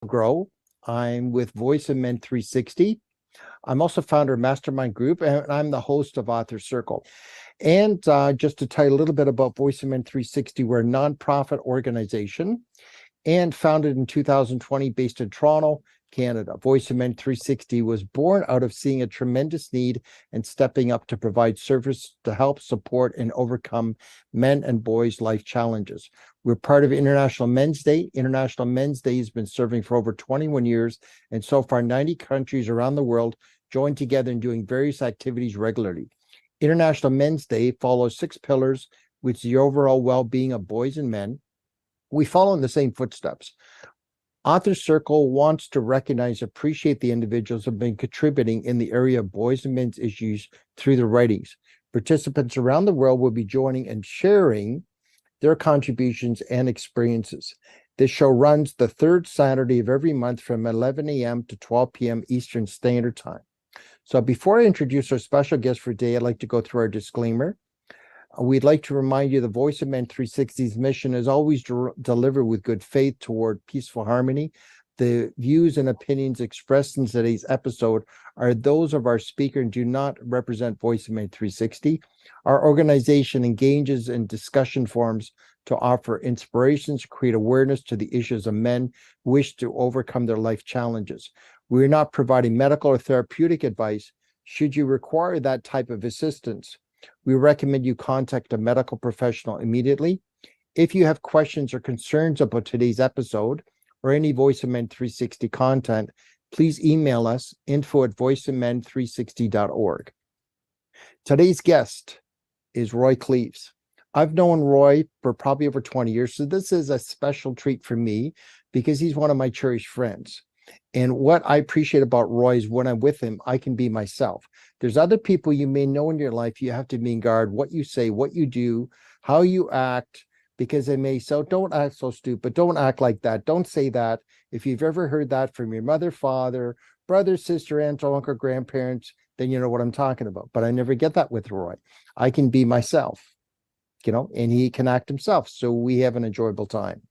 Grow. I'm with Voice of Men 360. I'm also founder of Mastermind Group, and I'm the host of Author Circle. And just to tell you a little bit about Voice of Men 360, we're a nonprofit organization and founded in 2020 based in Toronto, Canada. Voice of Men 360 was born out of seeing a tremendous need and stepping up to provide service to help support and overcome men and boys' life challenges. We're part of International Men's Day. International Men's Day has been serving for over 21 years, and so far 90 countries around the world joined together and doing various activities regularly. International Men's Day follows 6 pillars, which is the overall well-being of boys and men. We follow in the same footsteps. Author Circle wants to recognize, appreciate the individuals who have been contributing in the area of boys and men's issues through their writings. Participants around the world will be joining and sharing their contributions and experiences. This show runs the third Saturday of every month from 11 a.m. to 12 p.m. Eastern Standard Time. So before I introduce our special guest for today, I'd like to go through our disclaimer. We'd like to remind you the Voice of Men 360's mission is always to deliver with good faith toward peaceful harmony. The views and opinions expressed in today's episode are those of our speaker and do not represent Voice of Men 360. Our organization engages in discussion forums to offer inspirations, create awareness to the issues of men who wish to overcome their life challenges. We are not providing medical or therapeutic advice. Should you require that type of assistance, we recommend you contact a medical professional immediately. If you have questions or concerns about today's episode or any Voice of Men 360 content, please email us info@voiceofmen360.org. Today's guest is Roy Cleeves. I've known Roy for probably over 20 years, so this is a special treat for me because he's one of my cherished friends. And what I appreciate about Roy is when I'm with him, I can be myself. There's other people you may know in your life, you have to be on guard what you say, what you do, how you act, because they may say, don't act so stupid, don't act like that, don't say that. If you've ever heard that from your mother, father, brother, sister, aunt, uncle, grandparents, then you know what I'm talking about. But I never get that with Roy. I can be myself, and he can act himself. So we have an enjoyable time.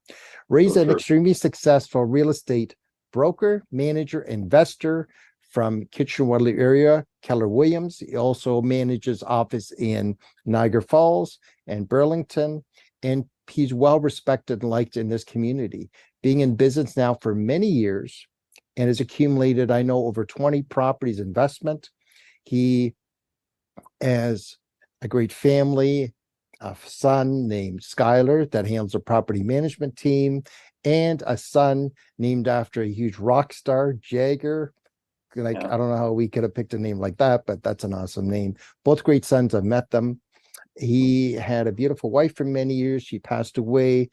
Roy's an extremely successful real estate broker, manager, investor from Kitchener-Waterloo area, Keller Williams. He also manages office in Niagara Falls and Burlington, and he's well respected and liked in this community, being in business now for many years and has accumulated, I know, over 20 properties investment. He has a great family, a son named Skylar that handles a property management team, and a son named after a huge rock star, Jagger. I don't know how we could have picked a name like that, but that's an awesome name. Both great sons. I've met them. He had a beautiful wife for many years. She passed away.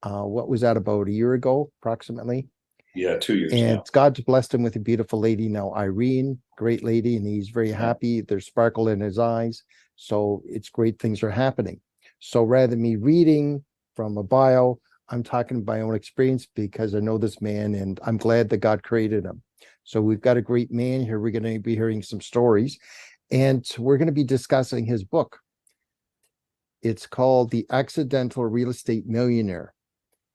What was that, about a year ago, approximately? Yeah, 2 years And now. God's blessed him with a beautiful lady now, Irene, great lady, and he's very happy. There's sparkle in his eyes. So it's great things are happening. So rather than me reading from a bio, I'm talking by my own experience because I know this man and I'm glad that God created him. So we've got a great man here. We're going to be hearing some stories and we're going to be discussing his book. It's called The Accidental Real Estate Millionaire.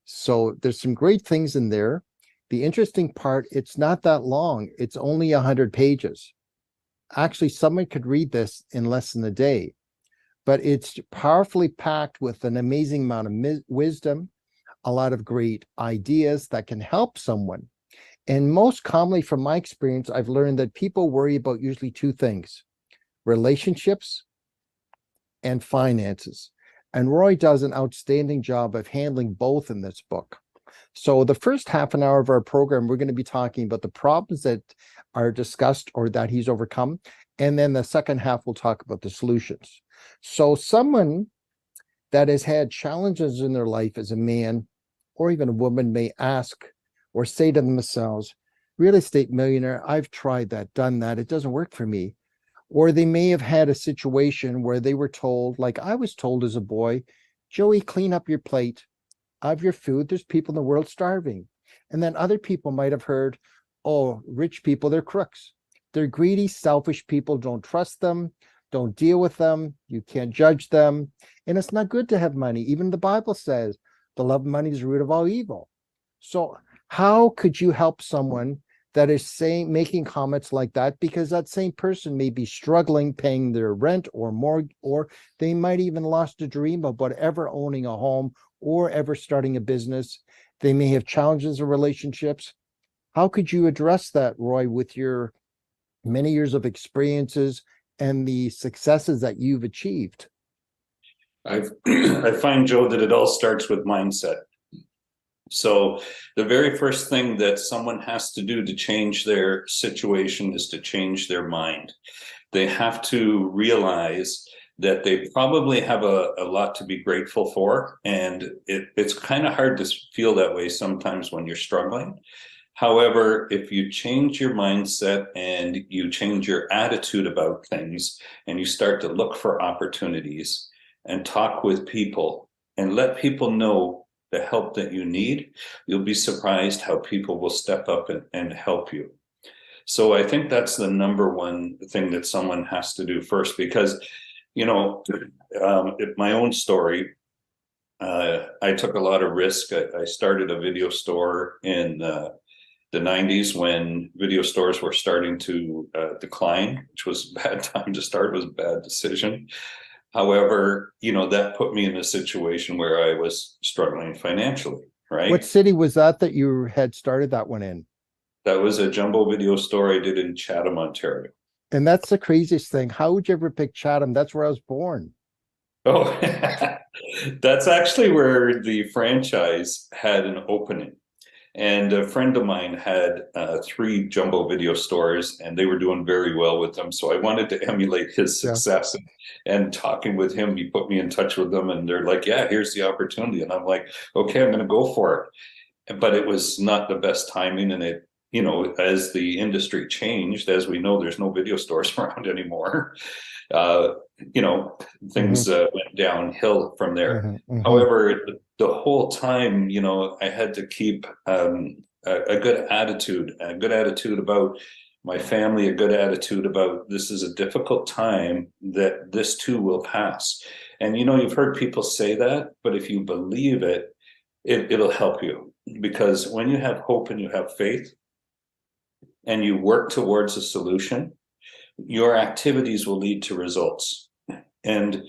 So there's some great things in there. The interesting part, it's not that long. It's only 100 pages. Actually, someone could read this in less than a day, but it's powerfully packed with an amazing amount of wisdom, a lot of great ideas that can help someone. And most commonly from my experience, I've learned that people worry about usually 2 things: relationships and finances. And Roy does an outstanding job of handling both in this book. So the first half an hour of our program, we're going to be talking about the problems that are discussed or that he's overcome. And then the second half, we'll talk about the solutions. So someone that has had challenges in their life as a man or even a woman may ask or say to themselves, real estate millionaire, I've tried that, done that, it doesn't work for me. Or they may have had a situation where they were told, like I was told as a boy, Joey, clean up your plate of your food. There's people in the world starving. And then other people might have heard, oh, rich people, they're crooks. They're greedy, selfish people. Don't trust them. Don't deal with them. You can't judge them. And it's not good to have money. Even the Bible says the love of money is the root of all evil. So How could you help someone that is saying, making comments like that, because that same person may be struggling paying their rent or more, or they might even lost a dream about ever owning a home or ever starting a business. They may have challenges in relationships. How could you address that, Roy, with your many years of experiences and the successes that you've achieved? I find, Joe, that it all starts with mindset. So the very first thing that someone has to do to change their situation is to change their mind. They have to realize that they probably have a lot to be grateful for. And it's kind of hard to feel that way sometimes when you're struggling. However, if you change your mindset and you change your attitude about things and you start to look for opportunities and talk with people and let people know the help that you need, you'll be surprised how people will step up and help you. So I think that's the number one thing that someone has to do first, because, you know, my own story, I took a lot of risk. I started a video store in the 90s when video stores were starting to decline, which was a bad time to start, was a bad decision. However, you know, that put me in a situation where I was struggling financially, What right? city was that you had started that one in? That was a jumbo video store I did in Chatham, Ontario. And that's the craziest thing. How would you ever pick Chatham? That's where I was born. Oh, that's actually where the franchise had an opening. And a friend of mine had three jumbo video stores, and they were doing very well with them. So I wanted to emulate his Yeah. success. And talking with him, he put me in touch with them, and they're like, "Yeah, here's the opportunity." And I'm like, "Okay, I'm going to go for it." But it was not the best timing, and it, you know, as the industry changed, as we know, there's no video stores around anymore. Uh, you know, Hmm. things went downhill from there. Hmm. Hmm. However, the whole time, you know, I had to keep a good attitude about my family, a good attitude about this is a difficult time, that this too will pass. And, you know, you've heard people say that, but if you believe it, it'll help you, because when you have hope and you have faith and you work towards a solution, your activities will lead to results. And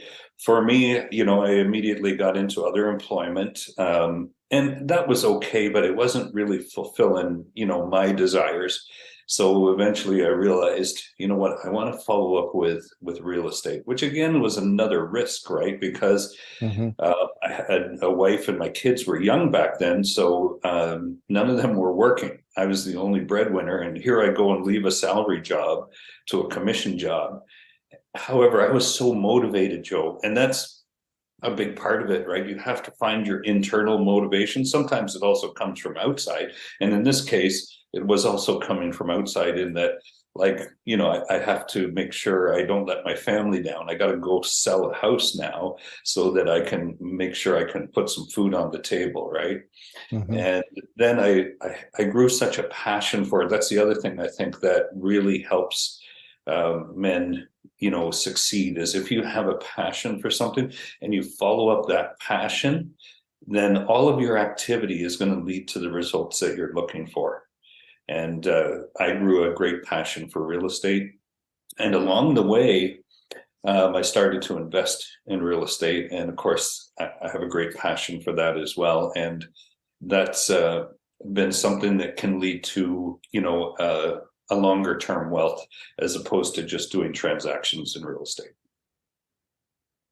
for me, you know, I immediately got into other employment, and that was okay, but it wasn't really fulfilling, you know, my desires. So eventually I realized, you know what, I want to follow up with real estate, which again was another risk, right? Because Hmm. I had a wife and my kids were young back then, so none of them were working. I was the only breadwinner, and here I go and leave a salary job to a commission job. However, I was so motivated, Joe, and that's a big part of it, right? You have to find your internal motivation. Sometimes it also comes from outside. And in this case, it was also coming from outside, in that, like, you know, I have to make sure I don't let my family down. I got to go sell a house now so that I can make sure I can put some food on the table, right? Hmm. And then I grew such a passion for it. That's the other thing I think that really helps men, you know, succeed, is if you have a passion for something and you follow up that passion, then all of your activity is going to lead to the results that you're looking for. And I grew a great passion for real estate. And along the way, I started to invest in real estate. And of course, I have a great passion for that as well. And that's been something that can lead to, you know, a longer term wealth, as opposed to just doing transactions in real estate.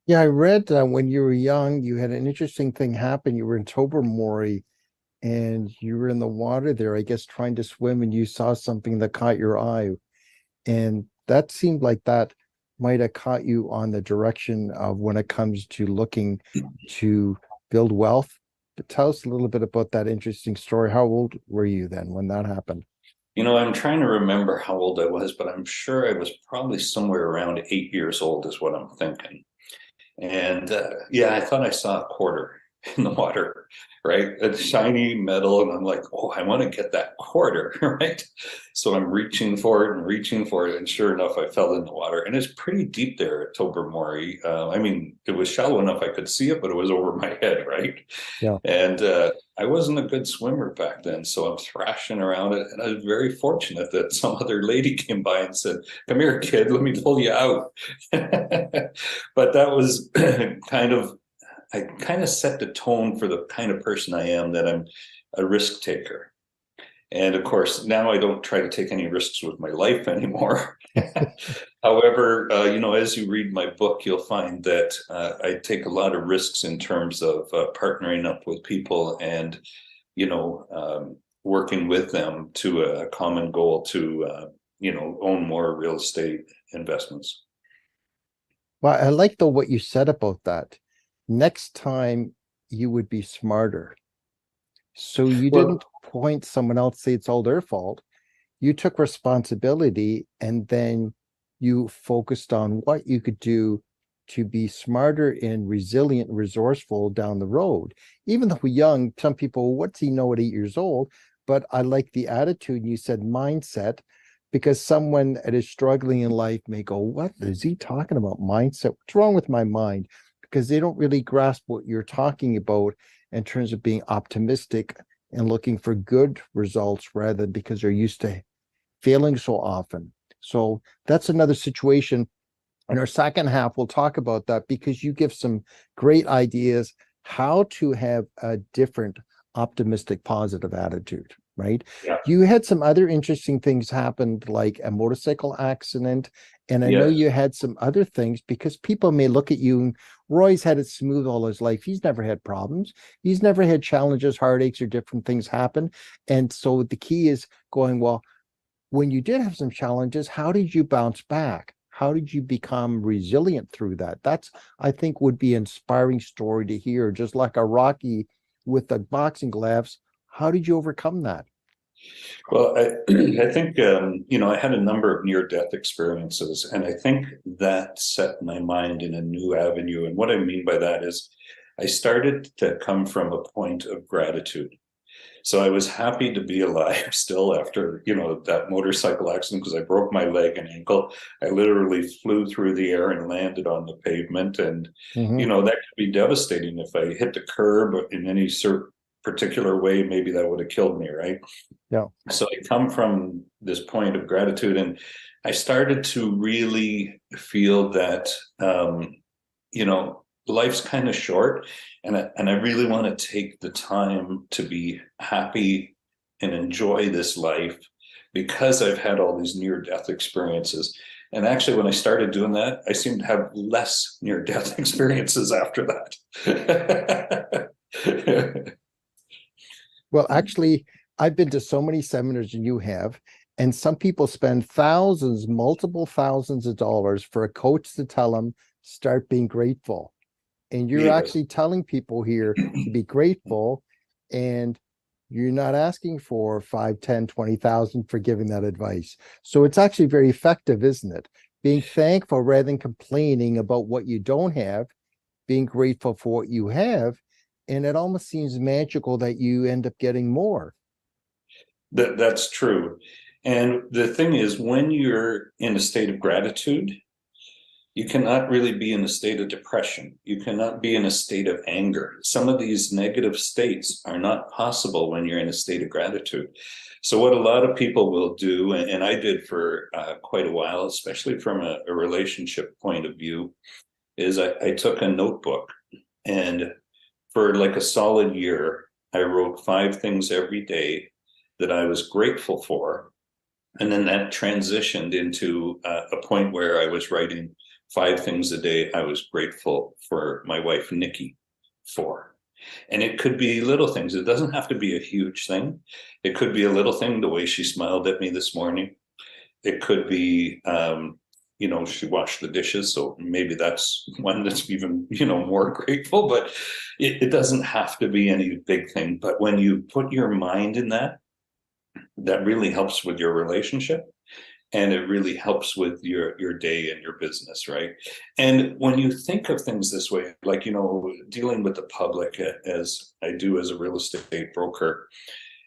Yeah, I read when you were young, you had an interesting thing happen. You were in Tobermory and you were in the water there, I guess, trying to swim, and you saw something that caught your eye. And that seemed like that might have caught you on the direction of when it comes to looking to build wealth. But tell us a little bit about that interesting story. How old were you then when that happened? You know, I'm trying to remember how old I was, but I'm sure I was probably somewhere around 8 years old, is what I'm thinking. And yeah, I thought I saw a quarter. in the water, right? A shiny metal. And I'm like, oh, I want to get that quarter, right? So I'm reaching for it and reaching for it. And sure enough, I fell in the water. And it's pretty deep there at Tobermory. I mean, it was shallow enough I could see it, but it was over my head, right? Yeah. And I wasn't a good swimmer back then. So I'm thrashing around it. And I was very fortunate that some other lady came by and said, come here, kid, let me pull you out. But that was I kind of set the tone for the kind of person I am, that I'm a risk taker. And of course, now I don't try to take any risks with my life anymore. However, as you read my book, you'll find that I take a lot of risks in terms of partnering up with people and, working with them to a common goal to, own more real estate investments. Well, I like though what you said about that. Next time you would be smarter. So you Well, didn't point someone else, say it's all their fault. You took responsibility and then you focused on what you could do to be smarter and resilient and resourceful down the road. Even though we're young, some people, what's he know at 8 years old? But I like the attitude. You said mindset, because someone that is struggling in life may go, what is he talking about? Mindset? What's wrong with my mind? Because they don't really grasp what you're talking about in terms of being optimistic and looking for good results rather than because they're used to failing so often. So that's another situation. In our second half, we'll talk about that because you give some great ideas how to have a different optimistic, positive attitude, right? yeah, You had some other interesting things happen, like a motorcycle accident. And I know yes. you had some other things because people may look at you and Roy's had it smooth all his life. He's never had problems. He's never had challenges, heartaches, or different things happen. And so the key is going, well, when you did have some challenges, how did you bounce back? How did you become resilient through that? That's, I think, would be an inspiring story to hear, just like a Rocky with the boxing gloves. How did you overcome that? Well, I think, I had a number of near-death experiences, and I think that set my mind in a new avenue. And what I mean by that is I started to come from a point of gratitude. So I was happy to be alive still after, that motorcycle accident because I broke my leg and ankle. I literally flew through the air and landed on the pavement. And, Mm-hmm. that could be devastating if I hit the curb in any particular way. Maybe that would have killed me, right? Yeah. So I come from this point of gratitude, and I started to really feel that, life's kind of short, and I really want to take the time to be happy and enjoy this life because I've had all these near-death experiences. And actually, when I started doing that, I seemed to have less near-death experiences after that. Well, actually, I've been to so many seminars and you have, and some people spend thousands, multiple thousands of dollars for a coach to tell them, start being grateful. And you're Yes. actually telling people here to be grateful, and you're not asking for 5, 10, 20,000 for giving that advice. So it's actually very effective, isn't it? Being thankful rather than complaining about what you don't have, being grateful for what you have. And it almost seems magical that you end up getting more. That's true. And the thing is, when you're in a state of gratitude, you cannot really be in a state of depression. You cannot be in a state of anger. Some of these negative states are not possible when you're in a state of gratitude. So what a lot of people will do, and I did for quite a while, especially from a relationship point of view, is I took a notebook, and for like a solid year, I wrote 5 things every day that I was grateful for. And then that transitioned into a point where I was writing 5 things a day I was grateful for my wife, Nikki, for. And it could be little things. It doesn't have to be a huge thing. It could be a little thing, the way she smiled at me this morning. It could be, she washed the dishes. So maybe that's one that's even, more grateful, but it doesn't have to be any big thing. But when you put your mind in that, that really helps with your relationship. and it really helps with your day and your business, right? And when you think of things this way, like, dealing with the public as I do as a real estate broker,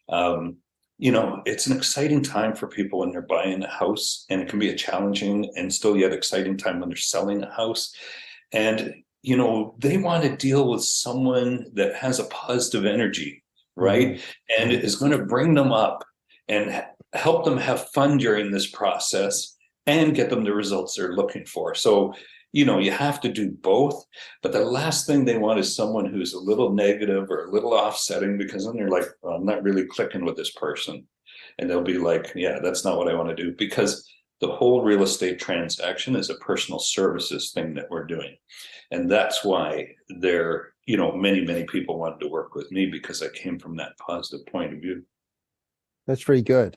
um, it's an exciting time for people when they're buying a house, and it can be a challenging and still yet exciting time when they're selling a house. And they want to deal with someone that has a positive energy, right? And is going to bring them up and help them have fun during this process and get them the results they're looking for. So, you have to do both. But the last thing they want is someone who's a little negative or a little offsetting, because then they're like, oh, I'm not really clicking with this person. And they'll be like, yeah, that's not what I want to do. Because the whole real estate transaction is a personal services thing that we're doing. And that's why many people wanted to work with me, because I came from that positive point of view. That's very good.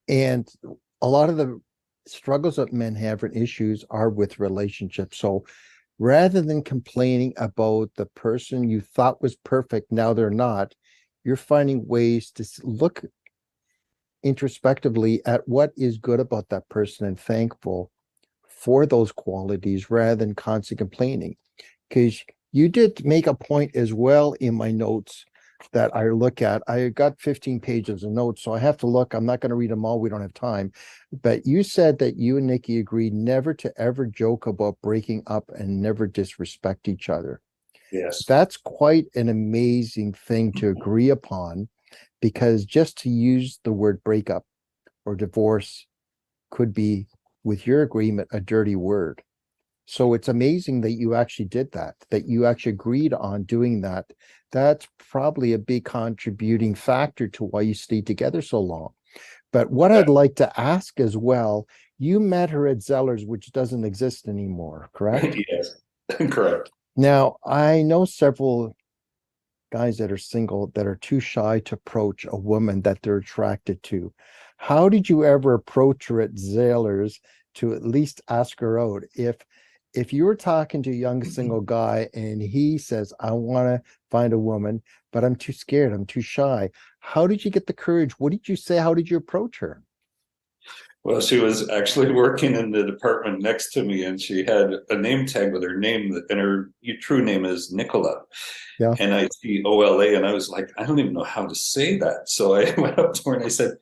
And a lot of the struggles that men have and issues are with relationships. So rather than complaining about the person you thought was perfect, now they're not, you're finding ways to look introspectively at what is good about that person and thankful for those qualities rather than constantly complaining. Because you did make a point as well in my notes that I look at. I got 15 pages of notes, so I have to look. I'm not going to read them all. We don't have time. But you said that you and Nikki agreed never to ever joke about breaking up and never disrespect each other. Yes. That's quite an amazing thing to agree upon, because just to use the word breakup or divorce could be, with your agreement, a dirty word. So it's amazing that you actually did that you actually agreed on doing that. That's probably a big contributing factor to why you stayed together so long. But what I'd like to ask as well, you met her at Zeller's, which doesn't exist anymore, correct? Yes, correct. Now, I know several guys that are single that are too shy to approach a woman that they're attracted to. How did you ever approach her at Zeller's to at least ask her out? If you were talking to a young single guy and he says, I want to find a woman, but I'm too scared, I'm too shy, how did you get the courage? What did you say? How did you approach her? Well, she was actually working in the department next to me, and she had a name tag with her name, and her true name is Nicola. Yeah. Nicola, and I was like, I don't even know how to say that. So I went up to her and I said,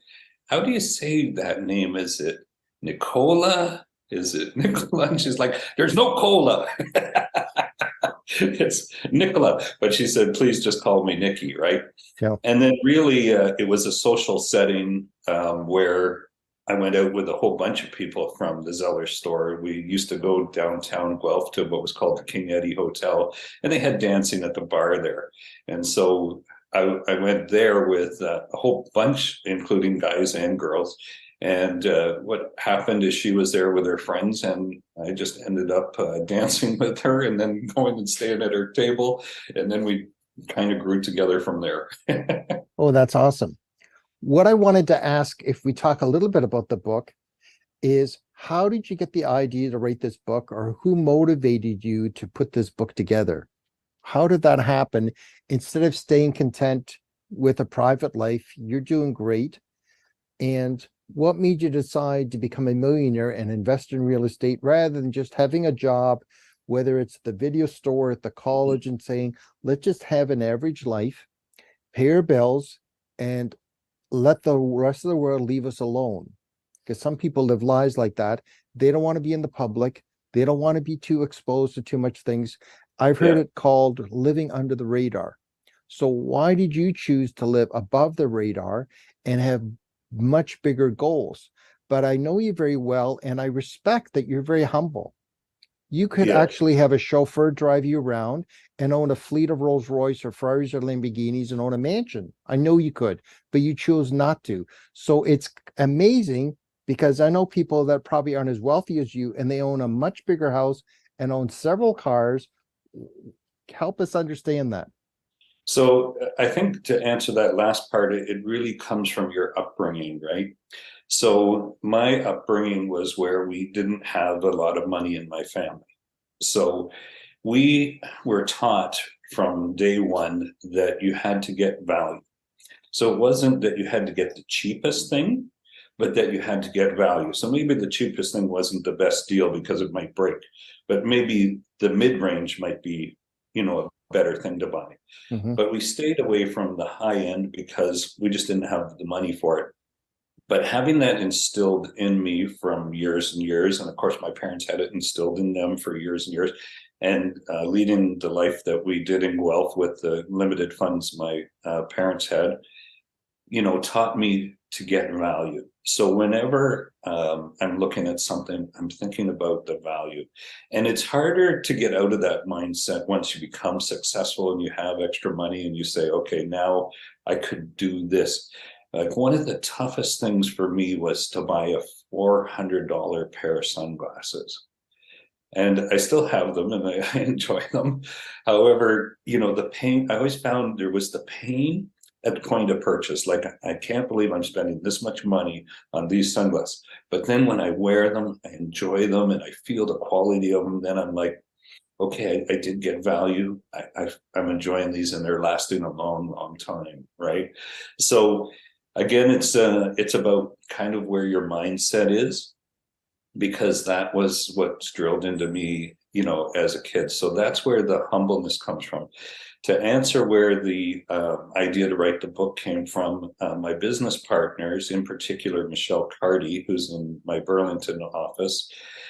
how do you say that name? Is it Nicola? Is it Nicola? And she's like, there's no cola. It's Nicola. But she said, please just call me Nikki, right? Yeah. And then really, it was a social setting where I went out with a whole bunch of people from the Zeller store. We used to go downtown Guelph to what was called the King Eddie Hotel, and they had dancing at the bar there. And so I went there with a whole bunch, including guys and girls. And what happened is she was there with her friends, and I just ended up dancing with her and then going and staying at her table. And then we kind of grew together from there. Oh, that's awesome. What I wanted to ask, if we talk a little bit about the book, is how did you get the idea to write this book, or who motivated you to put this book together? How did that happen? Instead of staying content with a private life, you're doing great. And what made you decide to become a millionaire and invest in real estate rather than just having a job, whether it's the video store at the college, and saying, let's just have an average life, pay our bills, and let the rest of the world leave us alone? Because some people live lives like that. They don't want to be in the public. They don't want to be too exposed to too much things. I've heard it called living under the radar. So why did you choose to live above the radar and have much bigger goals? But I know you very well, and I respect that you're very humble. You could actually have a chauffeur drive you around and own a fleet of Rolls Royce or Ferraris or Lamborghinis and own a mansion. I know you could, but you chose not to. So it's amazing, because I know people that probably aren't as wealthy as you, and they own a much bigger house and own several cars. Help us understand that. So I think to answer that last part, it really comes from your upbringing, right? So my upbringing was where we didn't have a lot of money in my family. So we were taught from day one that you had to get value. So it wasn't that you had to get the cheapest thing, but that you had to get value. So maybe the cheapest thing wasn't the best deal because it might break, but maybe the mid-range might be, a better thing to buy. Mhm. But we stayed away from the high end because we just didn't have the money for it. But having that instilled in me from years and years, and of course my parents had it instilled in them for years and years, and leading the life that we did in Guelph with the limited funds my parents had, taught me to get value. So whenever I'm looking at something, I'm thinking about the value. And it's harder to get out of that mindset once you become successful and you have extra money and you say, okay, now I could do this. Like one of the toughest things for me was to buy a $400 pair of sunglasses. And I still have them and I enjoy them. However, the pain, I always found there was the pain at the point of purchase. Like, I can't believe I'm spending this much money on these sunglasses. But then when I wear them, I enjoy them and I feel the quality of them. Then I'm like, okay, I did get value. I'm enjoying these and they're lasting a long, long time, right? So again, it's about kind of where your mindset is, because that was what's drilled into me, as a kid. So that's where the humbleness comes from. To answer where the idea to write the book came from, my business partners, in particular, Michelle Cardy, who's in my Burlington office,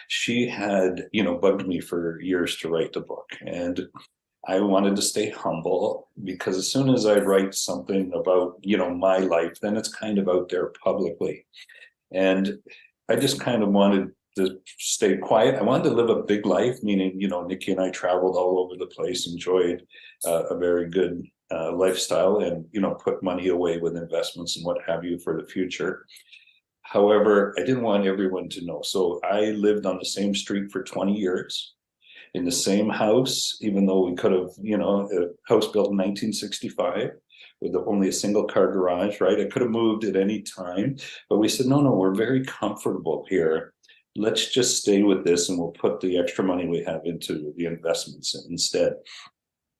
she had, bugged me for years to write the book. And I wanted to stay humble, because as soon as I write something about, my life, then it's kind of out there publicly. And I just kind of wanted to stay quiet. I wanted to live a big life, meaning, Nikki and I traveled all over the place, enjoyed a very good lifestyle, and, put money away with investments and what have you for the future. However, I didn't want everyone to know. So I lived on the same street for 20 years in the same house, even though we could have, a house built in 1965 with only a single car garage, right? I could have moved at any time, but we said, no, we're very comfortable here. Let's just stay with this and we'll put the extra money we have into the investments instead.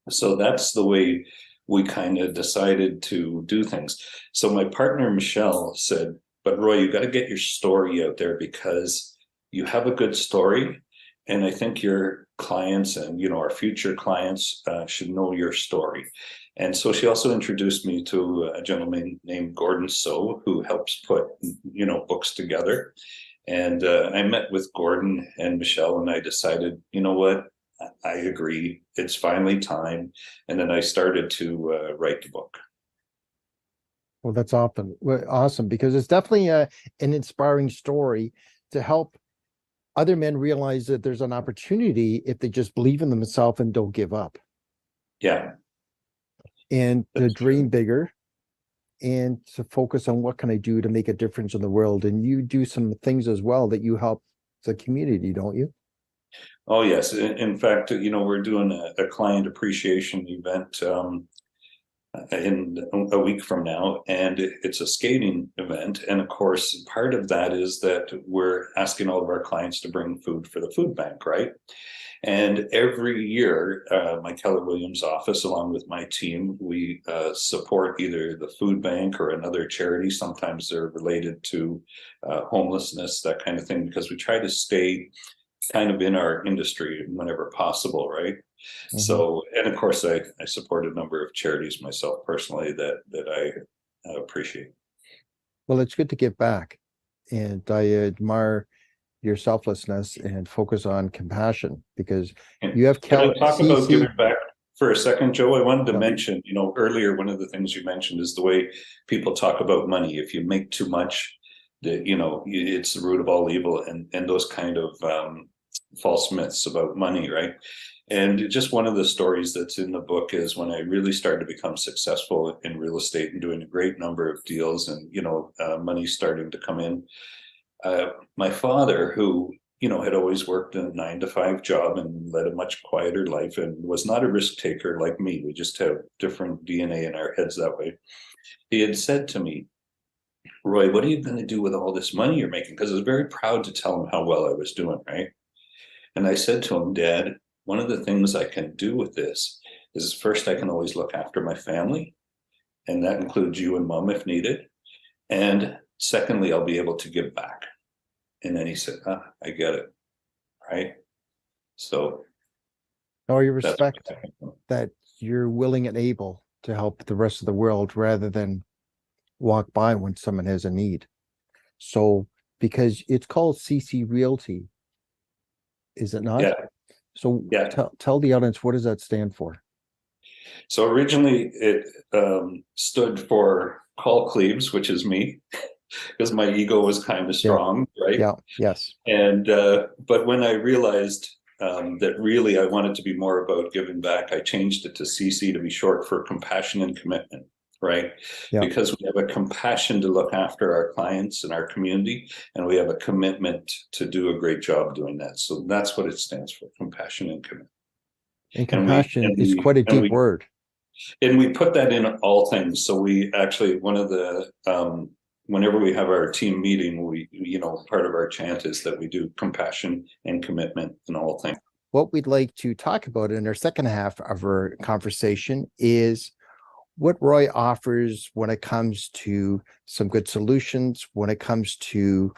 So that's the way we kind of decided to do things. So my partner, Michelle, said, but Roy, you got to get your story out there, because you have a good story. And I think your clients and, our future clients should know your story. And so she also introduced me to a gentleman named Gordon So, who helps put, books together. And I met with Gordon and Michelle, and I decided, you know what, I agree. It's finally time. And then I started to write the book. Well, that's awesome, because it's definitely an inspiring story to help other men realize that there's an opportunity if they just believe in themselves and don't give up. Yeah. And to dream bigger and to focus on what can I do to make a difference in the world. And you do some things as well that you help the community, don't you? Oh, yes. In fact, we're doing a client appreciation event in a week from now, and it's a skating event. And of course, part of that is that we're asking all of our clients to bring food for the food bank, right? And every year, my Keller Williams office, along with my team, we support either the food bank or another charity. Sometimes they're related to homelessness, that kind of thing, because we try to stay kind of in our industry whenever possible, right? Mm-hmm. So, and of course, I support a number of charities myself personally that I appreciate. Well, it's good to give back, and I admire your selflessness and focus on compassion, because you have Can I talk about giving back for a second, Joe? I wanted to mention, earlier, one of the things you mentioned is the way people talk about money. If you make too much, that, it's the root of all evil, and those kind of false myths about money, right? And just one of the stories that's in the book is when I really started to become successful in real estate and doing a great number of deals, and money starting to come in. My father, who had always worked a 9-to-5 job and led a much quieter life and was not a risk taker like me. We just have different DNA in our heads that way. He had said to me, Roy, what are you going to do with all this money you're making? Because I was very proud to tell him how well I was doing, right? And I said to him, Dad, one of the things I can do with this is, first, I can always look after my family, and that includes you and Mom if needed. And Secondly, I'll be able to give back. And then he said, I get it. Right. So Or you that's respect that you're willing and able to help the rest of the world rather than walk by when someone has a need. So, because it's called CC Realty, is it not? yeah. So Yeah. tell the audience, what does that stand for? So originally it stood for Call Cleeves, which is me, because my ego was kind of Yeah, strong, right? yeah, yes. And but when I realized that really I wanted to be more about giving back, I changed it to CC to be short for compassion and commitment, right? Yeah. Because we have a compassion to look after our clients and our community, and we have a commitment to do a great job doing that. So that's what it stands for: compassion and commitment. And And we compassion and is we quite a and deep we word. and we put that in all things. So we actually, one of the whenever we have our team meeting, we, part of our chant is that we do compassion and commitment in all things. What we'd like to talk about in our second half of our conversation is what Roy offers when it comes to some good solutions, when it comes to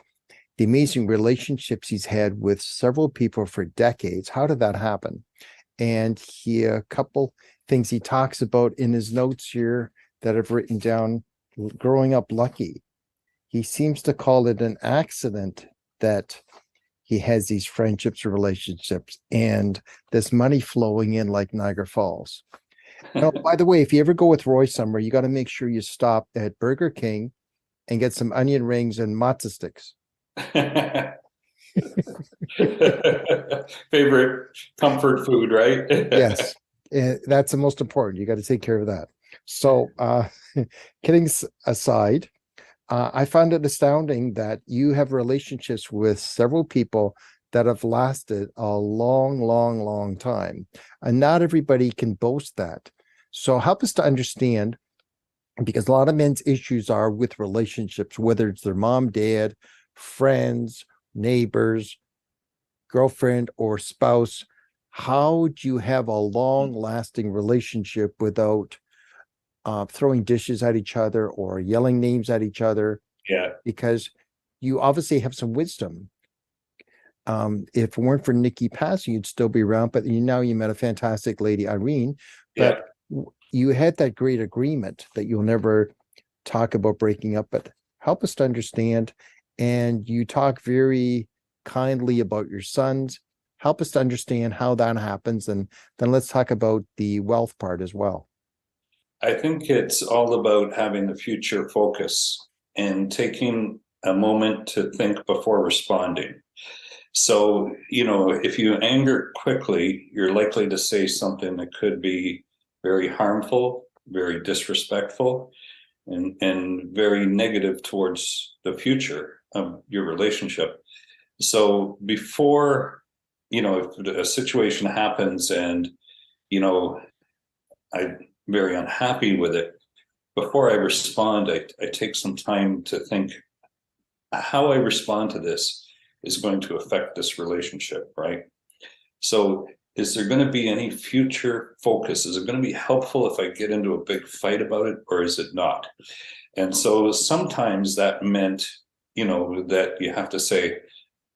the amazing relationships he's had with several people for decades. How did that happen? And a couple things he talks about in his notes here that I've written down. Growing up lucky, he seems to call it an accident that he has these friendships or relationships and this money flowing in like Niagara Falls. Now, by the way, if you ever go with Roy somewhere, you got to make sure you stop at Burger King and get some onion rings and matzo sticks. Favorite comfort food, right? Yes, that's the most important. You got to take care of that. So, kidding aside, I found it astounding that you have relationships with several people that have lasted a long, long, long time. And not everybody can boast that. So help us to understand, because a lot of men's issues are with relationships, whether it's their mom, dad, friends, neighbors, girlfriend, or spouse. How do you have a long lasting relationship without throwing dishes at each other or yelling names at each other? Yeah. Because you obviously have some wisdom. If it weren't for Nikki passing, you'd still be around, but now you met a fantastic lady, Irene, but you had that great agreement that you'll never talk about breaking up, but help us to understand. And you talk very kindly about your sons. Help us to understand how that happens. And then let's talk about the wealth part as well. I think it's all about having the future focus and taking a moment to think before responding. So, if you anger quickly, you're likely to say something that could be very harmful, very disrespectful, and very negative towards the future of your relationship. So before, if a situation happens and, I'm very unhappy with it, before I respond, I take some time to think how I respond to this is going to affect this relationship, right? So is there going to be any future focus? Is it going to be helpful if I get into a big fight about it, or is it not? And so sometimes that meant, that you have to say,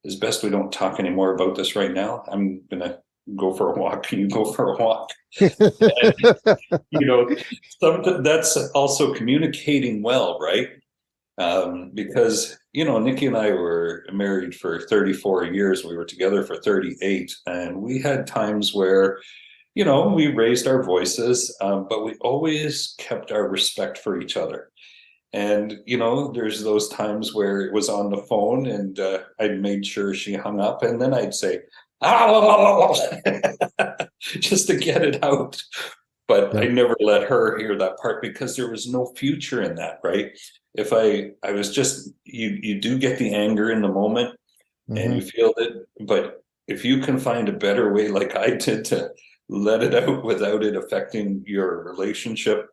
it's best we don't talk anymore about this right now. I'm going to go for a walk. Can you go for a walk? And, something that's also communicating well, right? Because, Nikki and I were married for 34 years. We were together for 38. And we had times where, we raised our voices, but we always kept our respect for each other. And, there's those times where it was on the phone and I made sure she hung up, and then I'd say, just to get it out. But I never let her hear that part because there was no future in that, right? If I was just, you do get the anger in the moment and you feel it, but if you can find a better way, like I did, to let it out without it affecting your relationship,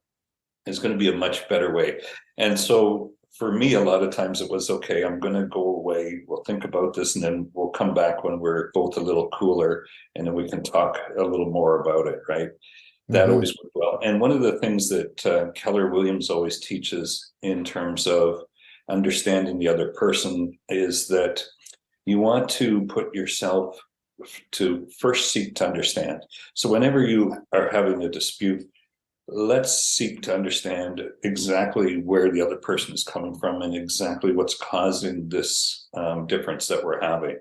is going to be a much better way. And so for me, a lot of times it was, okay, I'm going to go away. We'll think about this and then we'll come back when we're both a little cooler and then we can talk a little more about it, right? That always worked well. And one of the things that Keller Williams always teaches in terms of understanding the other person is that you want to put yourself to first seek to understand. So whenever you are having a dispute, let's seek to understand exactly where the other person is coming from and exactly what's causing this difference that we're having.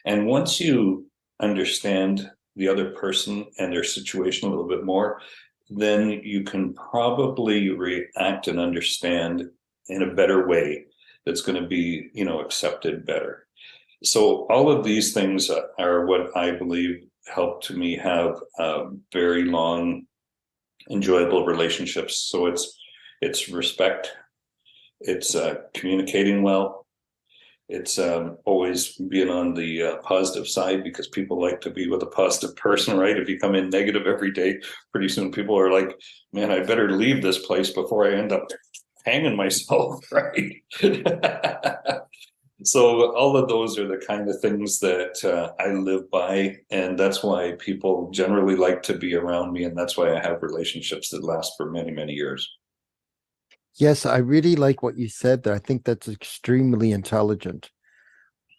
And once you understand the other person and their situation a little bit more, then you can probably react and understand in a better way that's going to be, accepted better. So all of these things are what I believe help to me have very long enjoyable relationships. So it's respect, it's communicating well, it's always being on the positive side, because people like to be with a positive person, right? If you come in negative every day, pretty soon people are like, man, I better leave this place before I end up hanging myself, right? So all of those are the kind of things that I live by, and that's why people generally like to be around me, and that's why I have relationships that last for many, many years. Yes, I really like what you said there. I think that's extremely intelligent.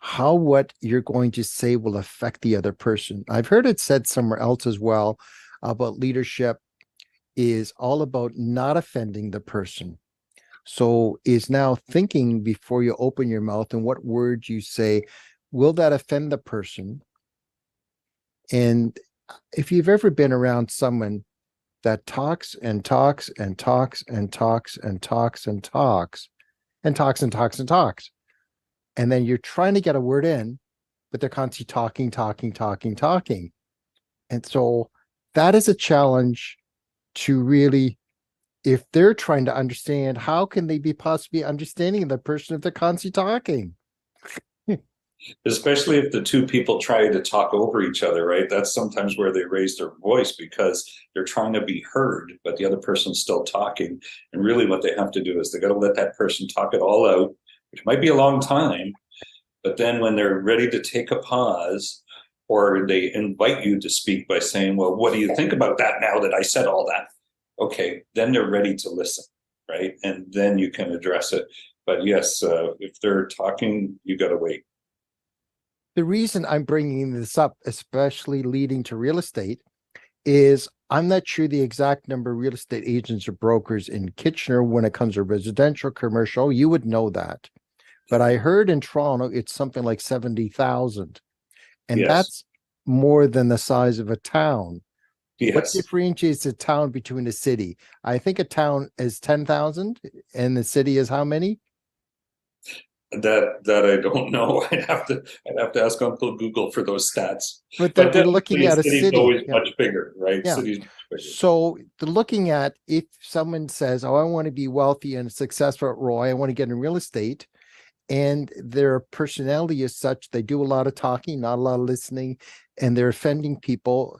How what you're going to say will affect the other person. I've heard it said somewhere else as well about leadership is all about not offending the person. So is now thinking before you open your mouth and what words you say, will that offend the person? And if you've ever been around someone that talks and talks and talks and talks and talks and talks and talks and talks and talks, and then you're trying to get a word in, but they're constantly talking, talking, talking, talking. And so that is a challenge to really, if they're trying to understand, how can they be possibly understanding the person if they're constantly talking? Especially if the two people try to talk over each other, right? That's sometimes where they raise their voice, because they're trying to be heard, but the other person's still talking. And really what they have to do is they got to let that person talk it all out, which might be a long time. But then when they're ready to take a pause, or they invite you to speak by saying, well, what do you think about that now that I said all that? Okay, then they're ready to listen, right? And then you can address it. But yes, if they're talking, you got to wait. The reason I'm bringing this up, especially leading to real estate, is I'm not sure the exact number of real estate agents or brokers in Kitchener when it comes to residential, commercial. You would know that. But I heard in Toronto, it's something like 70,000. And Yes, that's more than the size of a town. What yes. differentiates a town between a city? I think a town is 10,000 and the city is how many? That I don't know. I'd have to ask Uncle Google for those stats. But But we're looking definitely, a at a city's city. always Yeah. much bigger, right? Yeah. Cities much bigger. So the looking at if someone says, oh, I want to be wealthy and successful at Roy, I want to get in real estate, and their personality is such, they do a lot of talking, not a lot of listening, and they're offending people.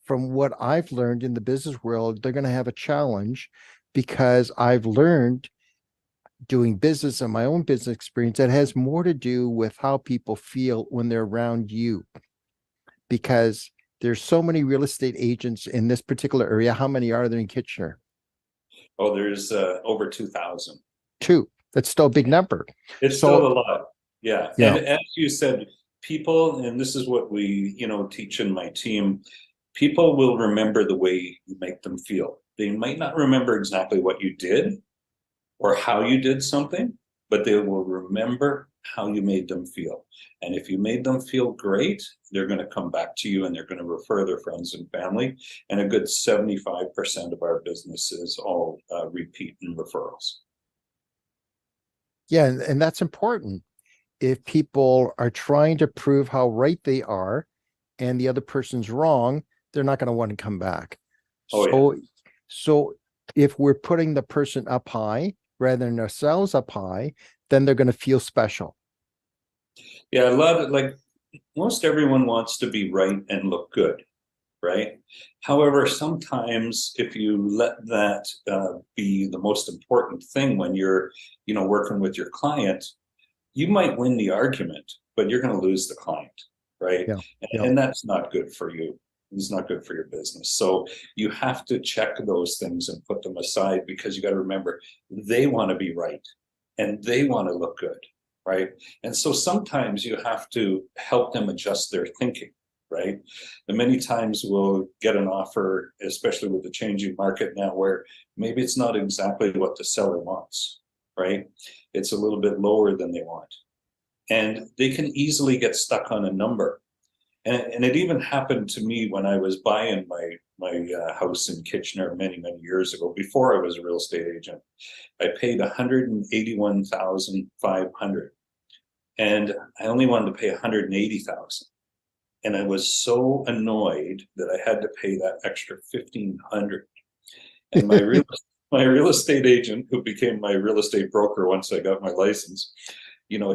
From what I've learned in the business world, they're going to have a challenge because I've learned doing business and my own business experience that has more to do with how people feel when they're around you. Because there's so many real estate agents in this particular area. How many are there in Kitchener? Oh, there's over 2,000. Two. That's still a big number. It's still So, a lot. Yeah. yeah, And as you said, people, and this is what we, teach in my team, people will remember the way you make them feel. They might not remember exactly what you did or how you did something, but they will remember how you made them feel. And if you made them feel great, they're going to come back to you and they're going to refer their friends and family. And a good 75% of our business is all repeat and referrals. yeah, and that's important. If people are trying to prove how right they are and the other person's wrong, they're not going to want to come back. Oh, yeah. So if we're putting the person up high rather than ourselves up high, then they're going to feel special. Yeah, a lot of like most everyone wants to be right and look good, right? However, sometimes if you let that be the most important thing when you're, working with your client, you might win the argument, but you're going to lose the client, right? Yeah. Yeah. And that's not good for you. It's not good for your business. So you have to check those things and put them aside, because you got to remember they want to be right. and they want to look good, right? And so sometimes you have to help them adjust their thinking, right? And many times we'll get an offer, especially with the changing market now, where maybe it's not exactly what the seller wants, right? It's a little bit lower than they want. And they can easily get stuck on a number. And it even happened to me when I was buying my house in Kitchener many years ago, before I was a real estate agent. I paid $181,500, and I only wanted to pay $180,000. And I was so annoyed that I had to pay that extra $1,500. And my real estate agent, who became my real estate broker once I got my license,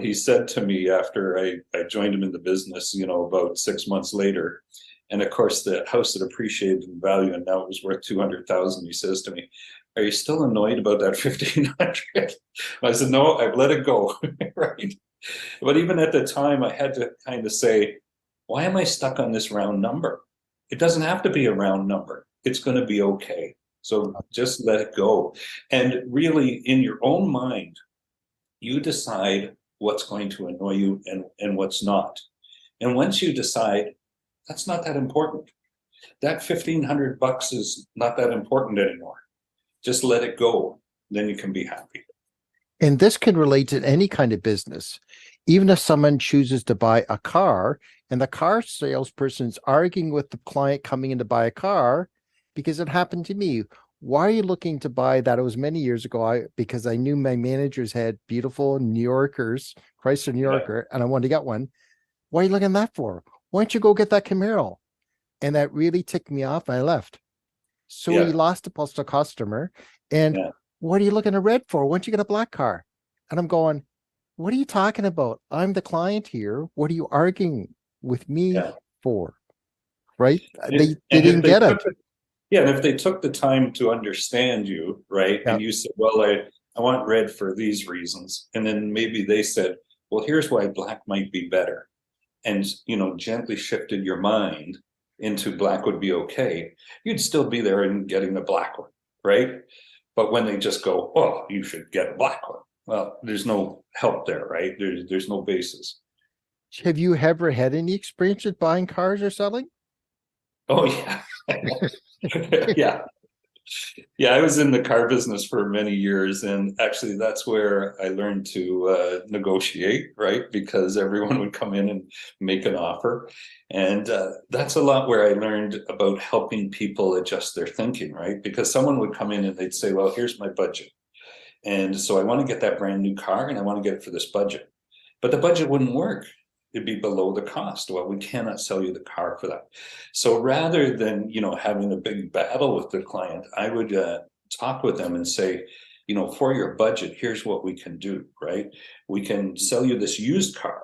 he said to me after I joined him in the business, about 6 months later, and of course the house had appreciated in value and now it was worth 200,000. He says to me, "Are you still annoyed about that 1,500?" I said, "No, I've let it go." Right. But even at the time, I had to kind of say, why am I stuck on this round number? It doesn't have to be a round number. It's going to be okay. So just let it go. And really, in your own mind, you decide what's going to annoy you and what's not. And once you decide, that's not that important. That $1,500 is not that important anymore. Just let it go. Then you can be happy. And this can relate to any kind of business. Even if someone chooses to buy a car and the car salesperson is arguing with the client coming in to buy a car, because it happened to me. Why are you looking to buy that? It was many years ago. Because I knew my managers had beautiful New Yorkers, Chrysler New Yorker, and I wanted to get one. Why are you looking at that for? Why don't you go get that Camaro? And that really ticked me off. And I left. So he lost a postal customer. And what are you looking at red for? Why don't you get a black car? And I'm going, what are you talking about? I'm the client here. What are you arguing with me for? Right? They didn't get it. Yeah, and if they took the time to understand you, right, and you said, well, I want red for these reasons, and then maybe they said, well, here's why black might be better, and gently shifted your mind into black would be okay, you'd still be there and getting the black one, right? But when they just go, oh, you should get a black one, well, there's no help there, right? There's no basis. Have you ever had any experience with buying cars or selling? Oh yeah. Yeah. Yeah, I was in the car business for many years, and actually that's where I learned to negotiate, right? Because everyone would come in and make an offer. And that's a lot where I learned about helping people adjust their thinking, right? Because someone would come in and they'd say, well, here's my budget. And so I want to get that brand new car and I want to get it for this budget. But the budget wouldn't work. It'd be below the cost. Well, we cannot sell you the car for that. So rather than, having a big battle with the client, I would talk with them and say, for your budget, here's what we can do, right? We can sell you this used car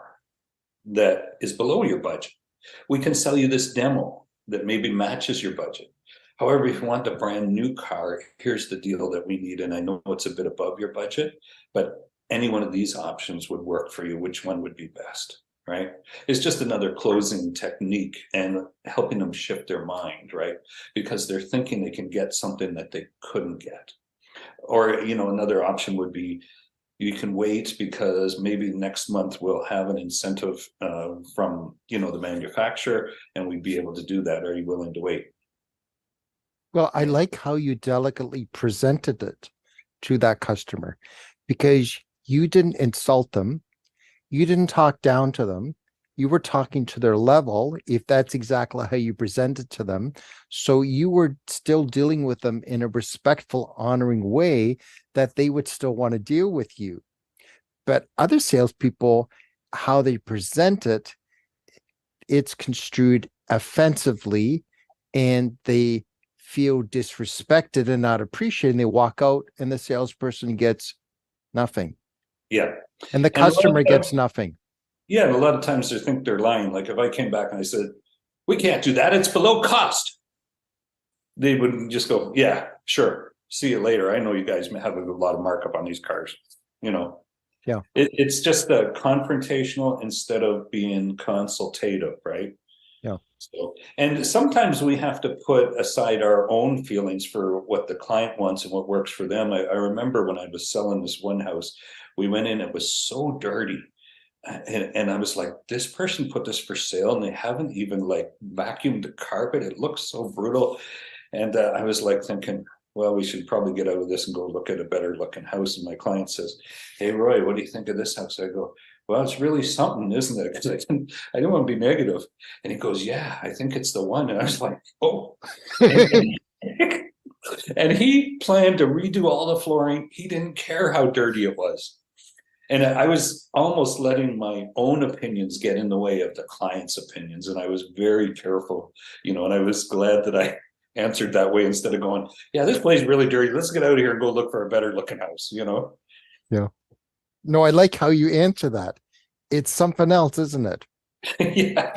that is below your budget. We can sell you this demo that maybe matches your budget. However, if you want a brand new car, here's the deal that we need. And I know it's a bit above your budget, but any one of these options would work for you. Which one would be best? Right? It's just another closing technique and helping them shift their mind, right? Because they're thinking they can get something that they couldn't get. Or, another option would be you can wait because maybe next month we'll have an incentive from, the manufacturer and we'd be able to do that. Are you willing to wait? Well, I like how you delicately presented it to that customer, because you didn't insult them. You didn't talk down to them. You were talking to their level, if that's exactly how you presented to them. So you were still dealing with them in a respectful, honoring way that they would still want to deal with you. But other salespeople, how they present it, it's construed offensively, and they feel disrespected and not appreciated. And they walk out and the salesperson gets nothing. Yeah. And the customer gets nothing. Yeah, and a lot of times they think they're lying. Like if I came back and I said, we can't do that, it's below cost, they would just go, yeah, sure, see you later. I know you guys have a lot of markup on these cars. Yeah. It's just a confrontational instead of being consultative, right? Yeah. So, and sometimes we have to put aside our own feelings for what the client wants and what works for them. I remember when I was selling this one house, we went in, it was so dirty. And I was like, this person put this for sale and they haven't even like vacuumed the carpet. It looks so brutal. And I was like thinking, well, we should probably get out of this and go look at a better looking house. And my client says, hey, Roy, what do you think of this house? I go, well, it's really something, isn't it? Because I didn't want to be negative. And he goes, yeah, I think it's the one. And I was like, oh. And he planned to redo all the flooring. He didn't care how dirty it was. And I was almost letting my own opinions get in the way of the client's opinions. And I was very careful, and I was glad that I answered that way instead of going, yeah, this place is really dirty. Let's get out of here and go look for a better looking house, Yeah. No, I like how you answer that. It's something else, isn't it? Yeah.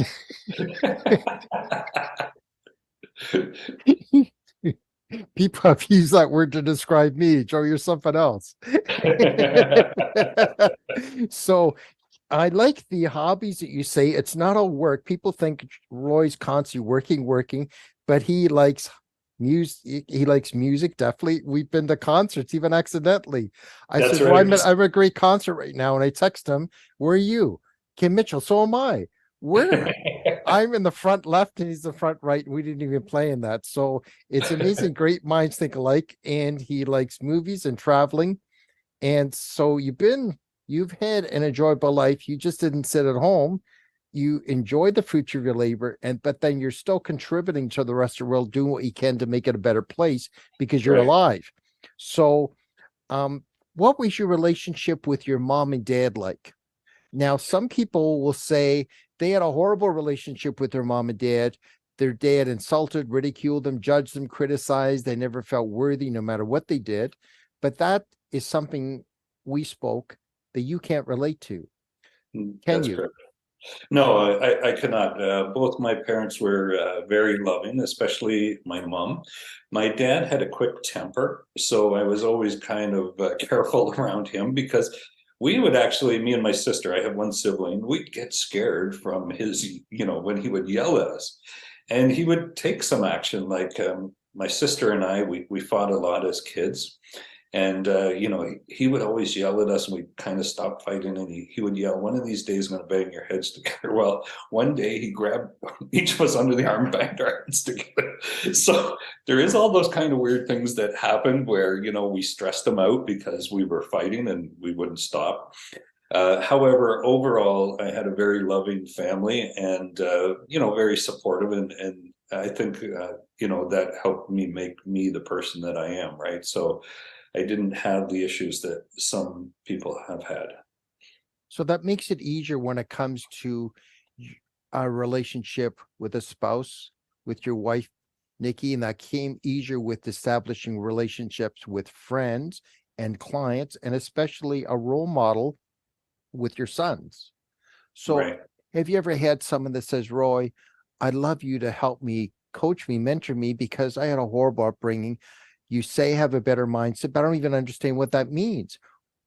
People have used that word to describe me. Joe, you're something else. So I like the hobbies that you say. It's not all work. People think Roy's constantly working, but he likes music. He likes music. Definitely. We've been to concerts, even accidentally. I That's said, well, right. I'm at a great concert right now. And I text him, where are you? Kim Mitchell. So am I. Where? I'm in the front left and he's the front right. And we didn't even play in that. So it's amazing. Great minds think alike. And he likes movies and traveling. And so you've had an enjoyable life. You just didn't sit at home. You enjoy the fruits of your labor, but then you're still contributing to the rest of the world, doing what you can to make it a better place because you're Right. alive. So, what was your relationship with your mom and dad like? Now, some people will say they had a horrible relationship with their mom and dad. Their dad insulted, ridiculed them, judged them, criticized. They never felt worthy no matter what they did. But that is something we spoke that you can't relate to. Can That's you? correct. No, I cannot. Both my parents were very loving, especially my mom. My dad had a quick temper, so I was always kind of careful around him because we would actually, me and my sister, I have one sibling, we'd get scared from his, when he would yell at us. And he would take some action, like my sister and I, we fought a lot as kids. And, he would always yell at us and we'd kind of stop fighting. And he would yell, one of these days, I'm going to bang your heads together. Well, one day he grabbed each of us under the arm, banged our heads together. So there is all those kind of weird things that happened where, we stressed them out because we were fighting and we wouldn't stop. However, overall, I had a very loving family and, very supportive. And I think, that helped me make me the person that I am. Right. So I didn't have the issues that some people have had. So that makes it easier when it comes to a relationship with a spouse, with your wife, Nikki, and that came easier with establishing relationships with friends and clients, and especially a role model with your sons. So Right. have you ever had someone that says, Roy, I'd love you to help me, coach me, mentor me, because I had a horrible upbringing. You say have a better mindset, but I don't even understand what that means.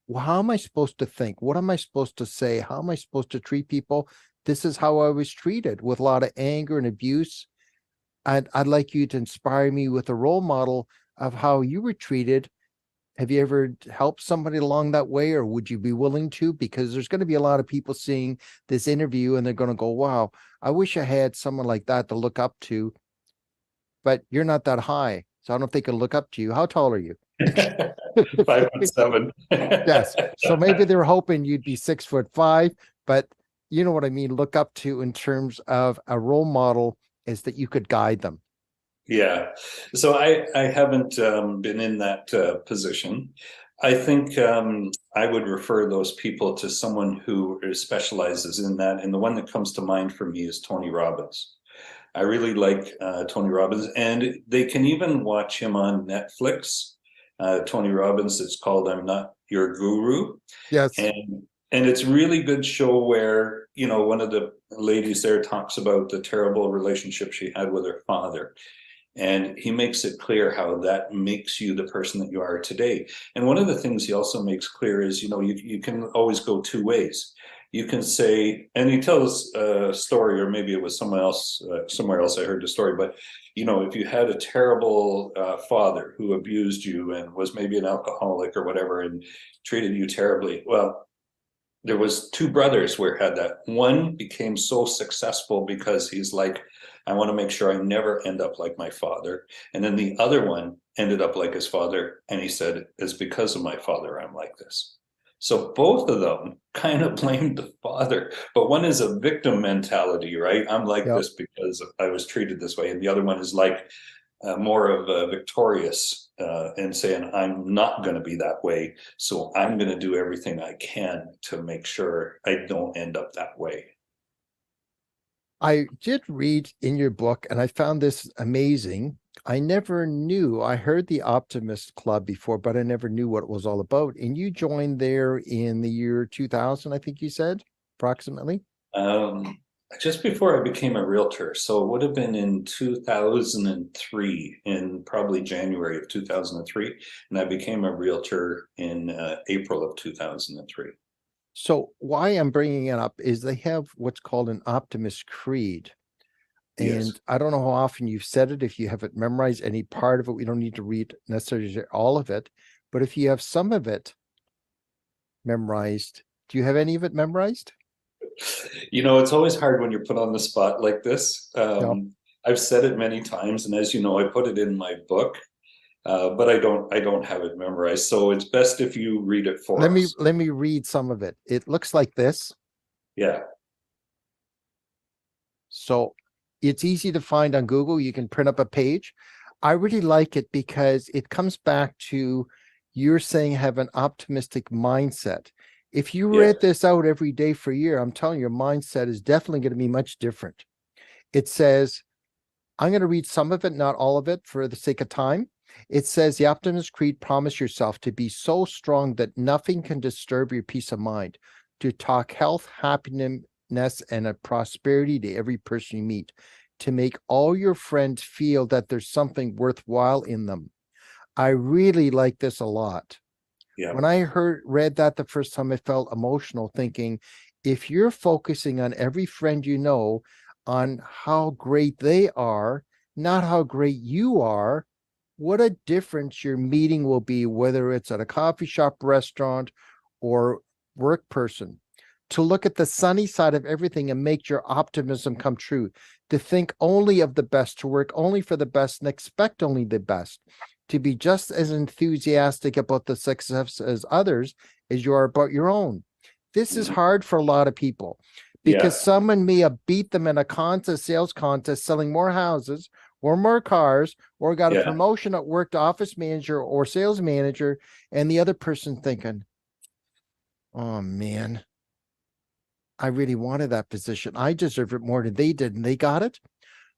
Well, how am I supposed to think? What am I supposed to say? How am I supposed to treat people? This is how I was treated, with a lot of anger and abuse. I'd like you to inspire me with a role model of how you were treated. Have you ever helped somebody along that way, or would you be willing to? Because there's going to be a lot of people seeing this interview and they're going to go, wow, I wish I had someone like that to look up to, but you're not that high. So I don't think I look up to you. How tall are you? 5'7". Yes. So maybe they're hoping you'd be 6'5", but you know what I mean? Look up to in terms of a role model is that you could guide them. Yeah. So I haven't been in that position. I think I would refer those people to someone who specializes in that. And the one that comes to mind for me is Tony Robbins. I really like Tony Robbins, and they can even watch him on Netflix. Tony Robbins, it's called I'm Not Your Guru. Yes. And it's a really good show where, one of the ladies there talks about the terrible relationship she had with her father. And he makes it clear how that makes you the person that you are today. And one of the things he also makes clear is, you can always go two ways. you can say, and he tells a story, or maybe it was someone else, somewhere else I heard the story, but if you had a terrible father who abused you and was maybe an alcoholic or whatever and treated you terribly, well, there was two brothers where had that. One became so successful because he's like, I want to make sure I never end up like my father. And then the other one ended up like his father, and he said, it's because of my father I'm like this. So both of them kind of blamed the father, but one is a victim mentality, right? I'm like Yep. this because I was treated this way, and the other one is like more of a victorious and saying, I'm not going to be that way. So I'm going to do everything I can to make sure I don't end up that way. I did read in your book, and I found this amazing. I never knew, I heard the Optimist Club before, but I never knew what it was all about. And you joined there in the year 2000, I think you said, approximately. Um, just before I became a realtor. So it would have been in 2003, in probably January of 2003. And I became a realtor in April of 2003. So why I'm bringing it up is they have what's called an Optimist Creed. Yes. And I don't know how often you've said it, if you have it memorized, any part of it. We don't need to read necessarily all of it, but if you have some of it memorized, do you have any of it memorized? It's always hard when you're put on the spot like this. No. I've said it many times, and as you know, I put it in my book, but I don't have it memorized. So it's best if you read it Let for me us. let me read some of it. It looks like this. Yeah, So it's easy to find on Google. You can print up a page. I really like it because it comes back to you're saying have an optimistic mindset. If you yeah, read this out every day for a year, I'm telling you, your mindset is definitely going to be much different. It says, I'm going to read some of it, not all of it, for the sake of time. It says, the Optimist Creed, promise yourself to be so strong that nothing can disturb your peace of mind, to talk health, happiness, and a prosperity to every person you meet, to make all your friends feel that there's something worthwhile in them. I really like this a lot. yeah, When I read that the first time, I felt emotional, thinking, if you're focusing on every friend you know, on how great they are, not how great you are, what a difference your meeting will be, whether it's at a coffee shop, restaurant, or work person. To look at the sunny side of everything and make your optimism come true, to think only of the best, to work only for the best, and expect only the best, to be just as enthusiastic about the success as others as you are about your own. This is mhm, hard for a lot of people because yeah, someone may have beat them in a contest, sales contest, selling more houses or more cars, or got a yeah, promotion at work to office manager or sales manager, and the other person thinking, oh man, I really wanted that position. I deserve it more than they did, and they got it.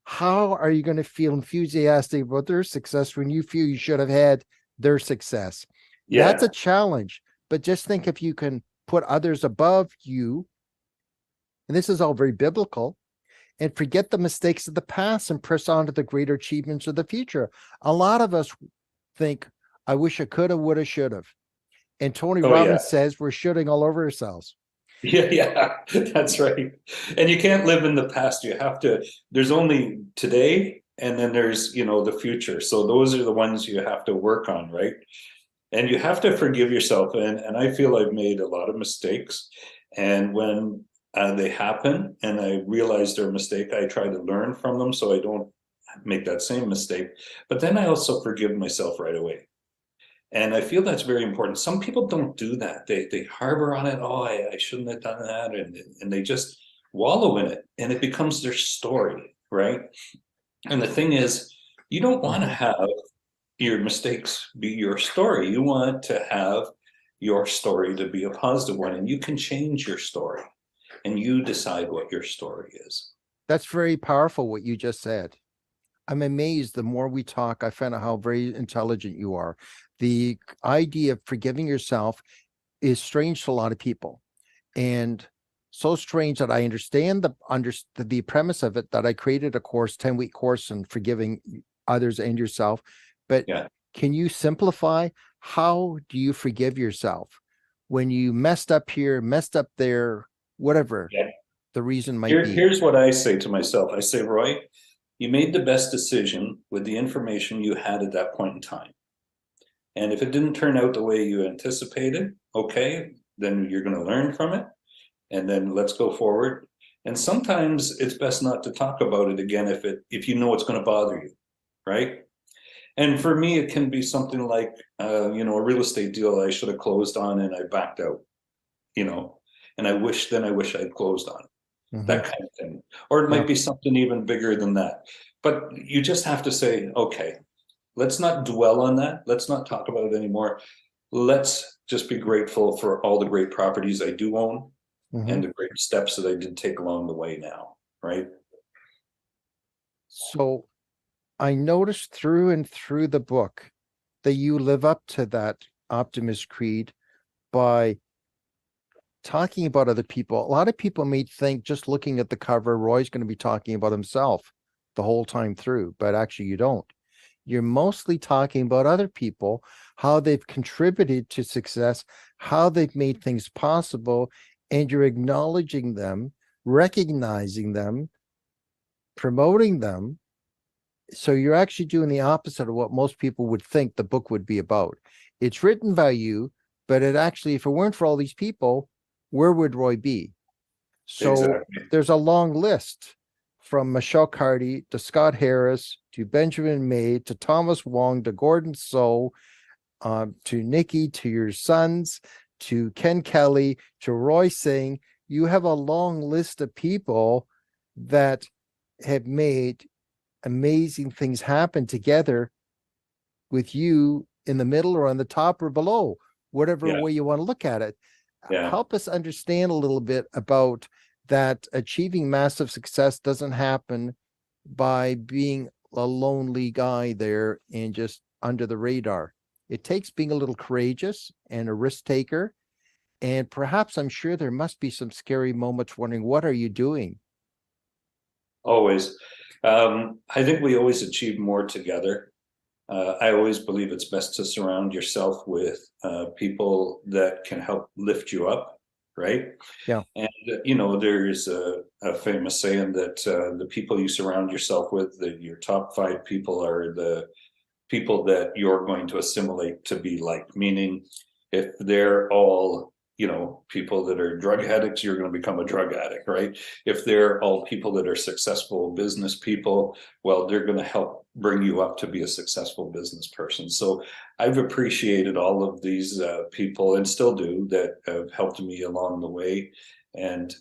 How are you going to feel enthusiastic about their success when you feel you should have had their success? That's yeah, a challenge. But just think if you can put others above you, and this is all very biblical, and forget the mistakes of the past and press on to the greater achievements of the future. A lot of us think, I wish I could have, would have, should have. And Tony oh yeah, Robbins says we're shooting all over ourselves. yeah, yeah, that's right. And you can't live in the past. You have to, there's only today, and then there's, the future. So those are the ones you have to work on, right? And you have to forgive yourself. And I feel I've made a lot of mistakes. And when they happen and I realize they're a mistake, I try to learn from them so I don't make that same mistake. But then I also forgive myself right away. And I feel that's very important. Some people don't do that. They harbor on it. Oh, I shouldn't have done that. And they just wallow in it and it becomes their story, right? And the thing is, you don't want to Mhm. have your mistakes be your story. You want to have your story to be a positive one, and you can change your story and you decide what your story is. That's very powerful what you just said. I'm amazed the more we talk, I find out how very intelligent you are. The idea of forgiving yourself is strange to a lot of people. And so strange that I understand the premise of it, that I created a course, 10-week course on forgiving others and yourself. But Yeah. can you simplify, how do you forgive yourself when you messed up here, messed up there? whatever Yeah. the reason might be. Here's what I say to myself. I say, Roy, you made the best decision with the information you had at that point in time. And if it didn't turn out the way you anticipated, okay, then you're going to learn from it. And then let's go forward. And sometimes it's best not to talk about it again if you know it's going to bother you, right? And for me, it can be something like, a real estate deal I should have closed on and I backed out, and I wish I'd closed on it, Mhm. that kind of thing. Or it Yeah. might be something even bigger than that. But you just have to say, okay, let's not dwell on that. Let's not talk about it anymore. Let's just be grateful for all the great properties I do own Mhm. and the great steps that I did take along the way now, right? So I noticed through and through the book that you live up to that optimist creed by talking about other people. A lot of people may think just looking at the cover, Roy's going to be talking about himself the whole time through, but actually you don't. You're mostly talking about other people, how they've contributed to success, how they've made things possible, and you're acknowledging them, recognizing them, promoting them. So you're actually doing the opposite of what most people would think the book would be about. It's written by you, but it actually, if it weren't for all these people, where would Roy be? So Exactly. there's a long list from Michelle Carty to Scott Harris to Benjamin May to Thomas Wong to Gordon So to Nikki to your sons to Ken Kelly to Roy Singh. You have a long list of people that have made amazing things happen together with you in the middle or on the top or below, whatever Yeah. way you want to look at it. Yeah. Help us understand a little bit about that achieving massive success doesn't happen by being a lonely guy there and just under the radar. It takes being a little courageous and a risk taker. And perhaps I'm sure there must be some scary moments wondering, what are you doing? Always. I think we always achieve more together. I always believe it's best to surround yourself with people that can help lift you up, right? Yeah. And there's a famous saying that the people you surround yourself with, that your top 5 people are the people that you're going to assimilate to be like. Meaning, if they're all people that are drug addicts, you're going to become a drug addict, right? If they're all people that are successful business people, well, they're going to help bring you up to be a successful business person. So I've appreciated all of these people, and still do, that have helped me along the way. And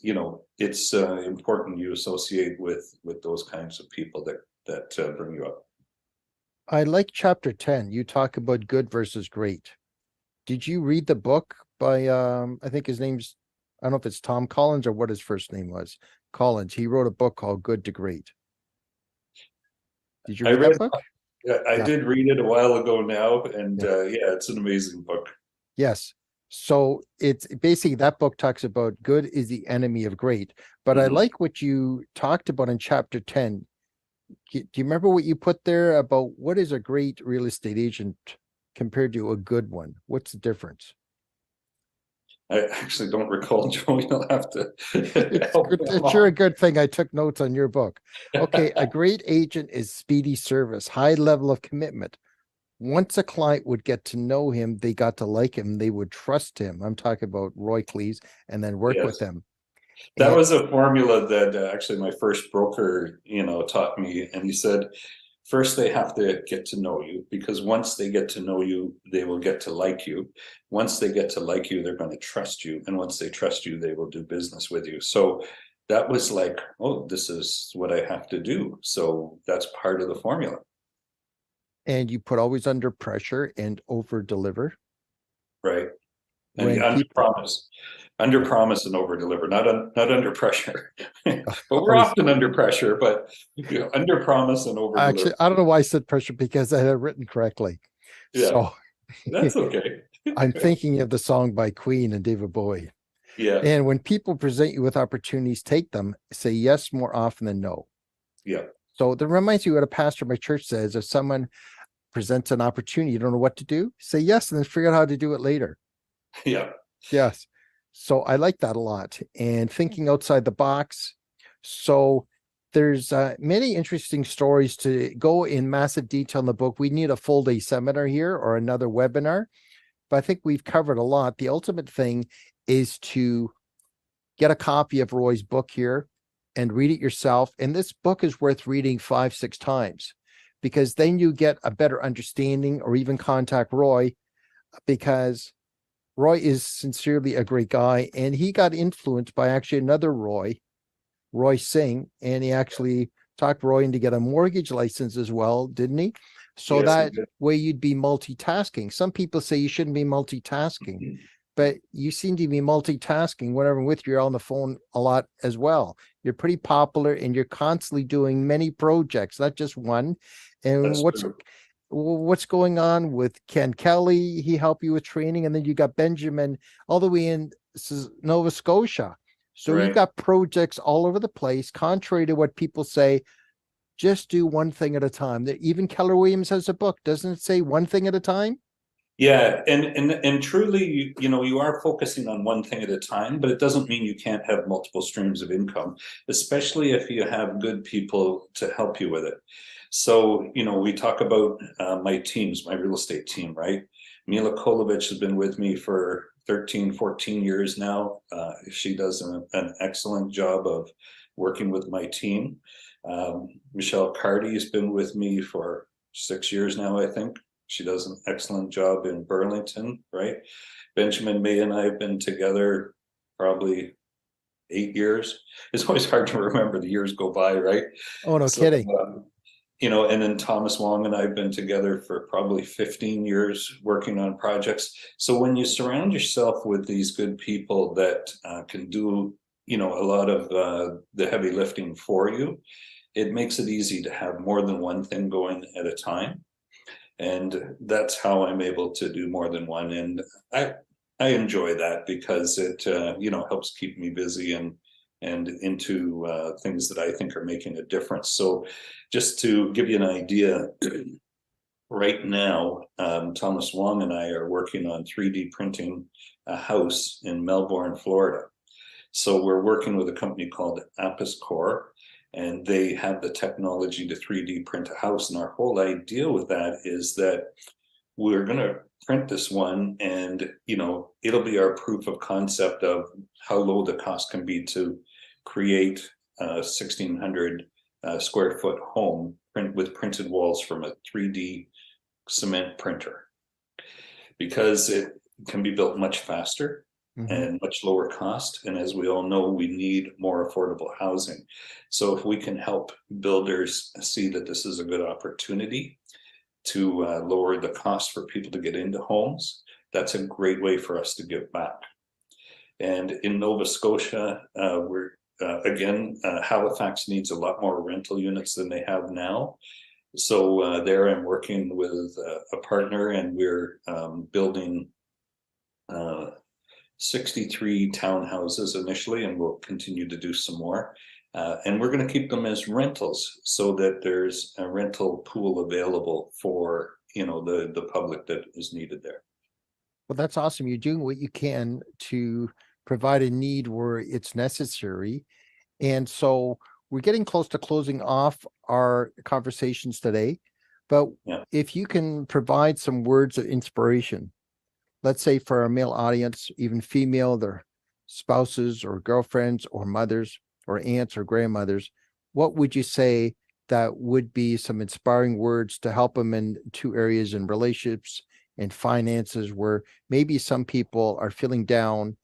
it's important you associate with those kinds of people that bring you up. I like chapter 10. You talk about good versus great. Did you read the book by I think his name's, I don't know if it's Tom Collins or what his first name was. Collins. He wrote a book called Good to Great. Did you I read read that book? I Yeah. did read it a while ago now, and Yeah. yeah, it's an amazing book. Yes. So it's basically that book talks about good is the enemy of great. But I Mhm. like what you talked about in chapter 10. Do you remember what you put there about what is a great real estate agent compared to a good one? What's the difference? I actually don't recall, Joe. You'll have to It's help good. me It's sure a along. good thing I took notes on your book. Okay, a great agent is speedy service, high level of commitment. Once a client would get to know him, they got to like him, they would trust him. I'm talking about Roy Cleeves, and then work with Yes, him. that And was a formula that actually my first broker, taught me, and he said, first they have to get to know you, because once they get to know you, they will get to like you. Once they get to like you, they're going to trust you, and once they trust you, they will do business with you. So that was like, oh, this is what I have to do. So that's part of the formula. and you put always under pressure and over deliver Right. And when people under promise and over deliver, not under pressure. But we're always. often under pressure, but under promise and over deliver. Actually, I don't know why I said pressure because I had it written correctly. Yeah, So that's okay. I'm thinking of the song by Queen and David Bowie. Yeah, And when people present you with opportunities, take them. Say yes more often than no. yeah, So that reminds me what a pastor at my church says: if someone presents an opportunity, you don't know what to do, say yes, and then figure out how to do it later. yeah. Yes. So I like that a lot, and thinking outside the box. So there's many interesting stories to go in massive detail in the book. We need a full day seminar here or another webinar, but I think we've covered a lot. The ultimate thing is to get a copy of Roy's book here and read it yourself. And this book is worth reading 5, 6 times, because then you get a better understanding, or even contact Roy, because Roy is sincerely a great guy. And he got influenced by actually another Roy, Roy Singh, and he actually talked Roy into get a mortgage license as well, didn't he? So Yes, he that did. way you'd be multitasking. Some people say you shouldn't be multitasking, but you seem to be multitasking whenever I'm with you. You're on the phone a lot as well. You're pretty popular, and you're constantly doing many projects, not just one. And That's true. what's going on with Ken Kelly? He helped you with training, and then you got Benjamin all the way in Nova Scotia. So you've Right. got projects all over the place, contrary to what people say. Just do one thing at a time. Even Keller Williams has a book, doesn't it say one thing at a time? Yeah, and truly, you know, you are focusing on one thing at a time, but it doesn't mean you can't have multiple streams of income, especially if you have good people to help you with it. So, you know, we talk about my teams, my real estate team, right? Mila Kolovich has been with me for 13, 14 years now. She does an excellent job of working with my team. Michelle Carty has been with me for 6 years now, I think. She does an excellent job in Burlington, right? Benjamin May and I have been together probably 8 years. It's always hard to remember, the years go by, right? Oh, no So, kidding. you know, and then Thomas Wong and I have been together for probably 15 years working on projects. So when you surround yourself with these good people that can do, you know, a lot of the heavy lifting for you, it makes it easy to have more than one thing going at a time. And that's how I'm able to do more than one. And I enjoy that, because it you know, helps keep me busy and into things that I think are making a difference. So just to give you an idea, right now, Thomas Wong and I are working on 3D printing a house in Melbourne, Florida. So we're working with a company called Apis Core, and they have the technology to 3D print a house. And our whole idea with that is that we're going to print this one, and you know, it'll be our proof of concept of how low the cost can be to create a 1,600 square foot home with printed walls from a 3D cement printer, because it can be built much faster Mhm. and much lower cost. And as we all know, we need more affordable housing. So if we can help builders see that this is a good opportunity to lower the cost for people to get into homes, that's a great way for us to give back. And in Nova Scotia, we're again, Halifax needs a lot more rental units than they have now. So there I'm working with a partner, and we're building 63 townhouses initially, and we'll continue to do some more. And we're going to keep them as rentals, so that there's a rental pool available for, you know, the public that is needed there. Well, that's awesome. You're doing what you can to provide a need where it's necessary. And so we're getting close to closing off our conversations today. But Yeah. if you can provide some words of inspiration, let's say for our male audience, even female, their spouses or girlfriends or mothers or aunts or grandmothers, what would you say that would be some inspiring words to help them in two areas, in relationships and finances, where maybe some people are feeling down,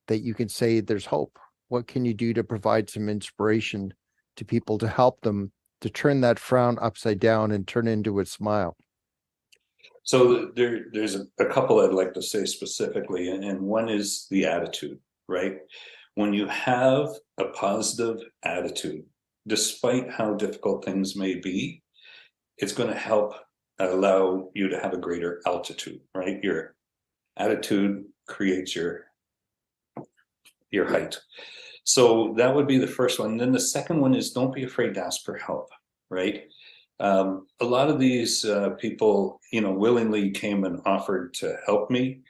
that you can say there's hope? What can you do to provide some inspiration to people to help them to turn that frown upside down and turn into a smile? So there's a couple I'd like to say specifically, and one is the attitude, right? When you have a positive attitude, despite how difficult things may be, it's going to help allow you to have a greater altitude, right? Your attitude creates your height. So that would be the first one. And then the second one is, don't be afraid to ask for help, right? A lot of these people, you know, willingly came and offered to help me,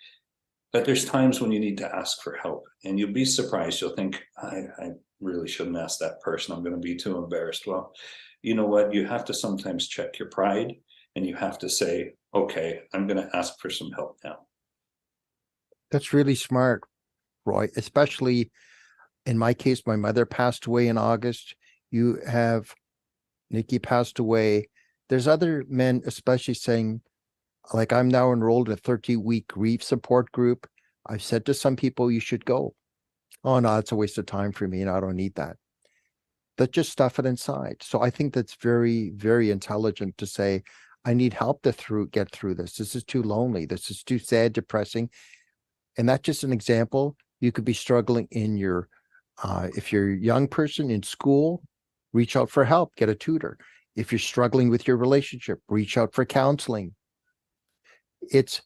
But there's times when you need to ask for help, and you'll be surprised. You'll think, I really shouldn't ask that person. I'm going to be too embarrassed. Well, you know what? You have to sometimes check your pride, and you have to say, okay, I'm going to ask for some help now. That's really smart, Roy, especially in my case. My mother passed away in August. You have Nikki passed away. There's other men, especially saying, like, I'm now enrolled in a 30-week grief support group. I've said to some people, you should go. Oh, no, it's a waste of time for me, and I don't need that. But just stuff it inside. So I think that's very, very intelligent to say, I need help to get through this. This is too lonely. This is too sad, depressing. And that's just an example. You could be struggling in your, if you're a young person in school, reach out for help, get a tutor. If you're struggling with your relationship, reach out for counseling. It's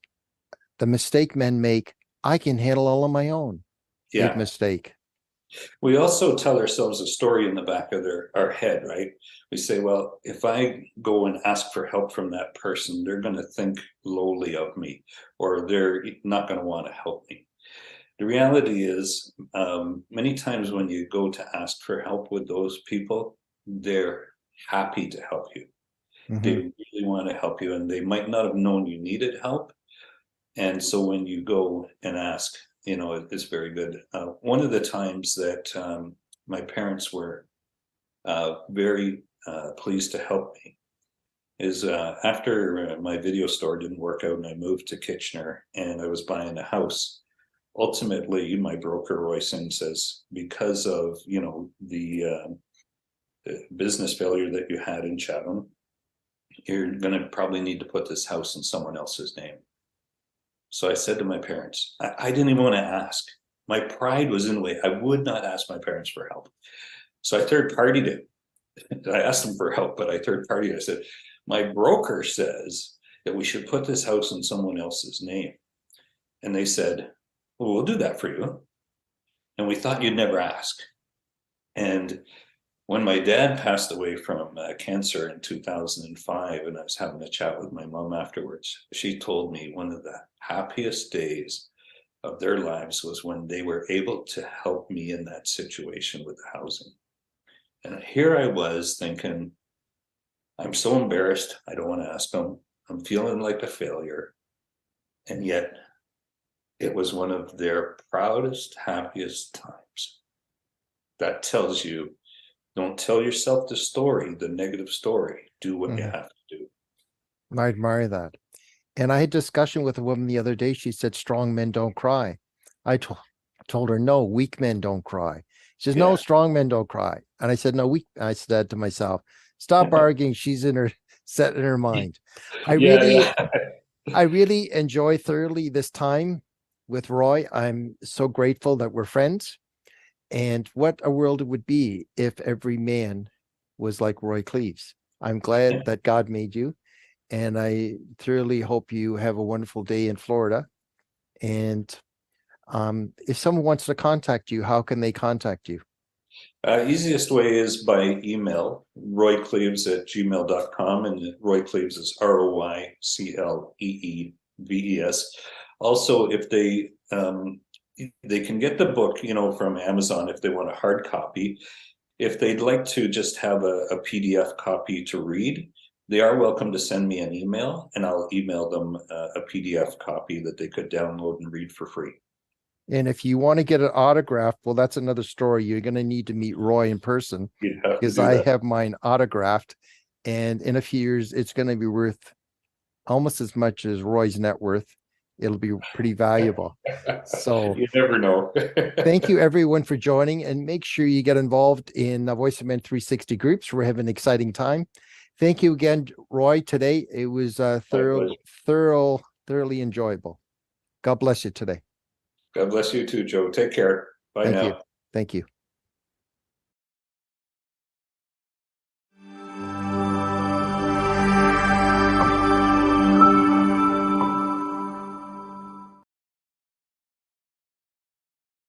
the mistake men make. I can handle all on my own. Yeah. Big mistake. We also tell ourselves a story in the back of our head, right? We say, well, if I go and ask for help from that person, they're going to think lowly of me, or they're not going to want to help me. The reality is, many times when you go to ask for help with those people, they're happy to help you. Mm-hmm. They really want to help you, and they might not have known you needed help. And so when you go and ask, it's very good. One of the times that my parents were very pleased to help me is after my video store didn't work out and I moved to Kitchener and I was buying a house. Ultimately, my broker Royson says, because of the business failure that you had in Chatham, you're going to probably need to put this house in someone else's name. So I said to my parents, I didn't even want to ask. My pride was in the way. I would not ask my parents for help. So I third partied it. I asked them for help, but I third partied it. I said, my broker says that we should put this house in someone else's name. And they said, well, we'll do that for you. And we thought you'd never ask. And when my dad passed away from cancer in 2005, and I was having a chat with my mom afterwards, she told me one of the happiest days of their lives was when they were able to help me in that situation with the housing. And here I was thinking, I'm so embarrassed. I don't want to ask them. I'm feeling like a failure. And yet it was one of their proudest, happiest times. That tells you, don't tell yourself the story, the negative story. Do what you have to do. I admire that. And I had a discussion with a woman the other day. She said, strong men don't cry. I told her, no, weak men don't cry. She says, no, strong men don't cry. And I said, no, weak. I said to myself, stop arguing. She's set in her mind. I really enjoy thoroughly this time with Roy. I'm so grateful that we're friends. And what a world it would be if every man was like Roy Cleeves. I'm glad that God made you. And I thoroughly hope you have a wonderful day in Florida. And if someone wants to contact you, how can they contact you? Easiest way is by email, roycleeves@gmail.com. And Roy Cleeves is ROYCLEEVES. Also, if they can get the book, from Amazon if they want a hard copy. If they'd like to just have a PDF copy to read, they are welcome to send me an email, and I'll email them a PDF copy that they could download and read for free. And if you want to get an autograph, well, that's another story. You're going to need to meet Roy in person because I have mine autographed. And in a few years, it's going to be worth almost as much as Roy's net worth. It'll be pretty valuable. So you never know. Thank you, everyone, for joining. And make sure you get involved in Voice of Men 360 groups. We're having an exciting time. Thank you again, Roy, today. It was thoroughly enjoyable. God bless you today. God bless you too, Joe. Take care. Bye now. Thank you.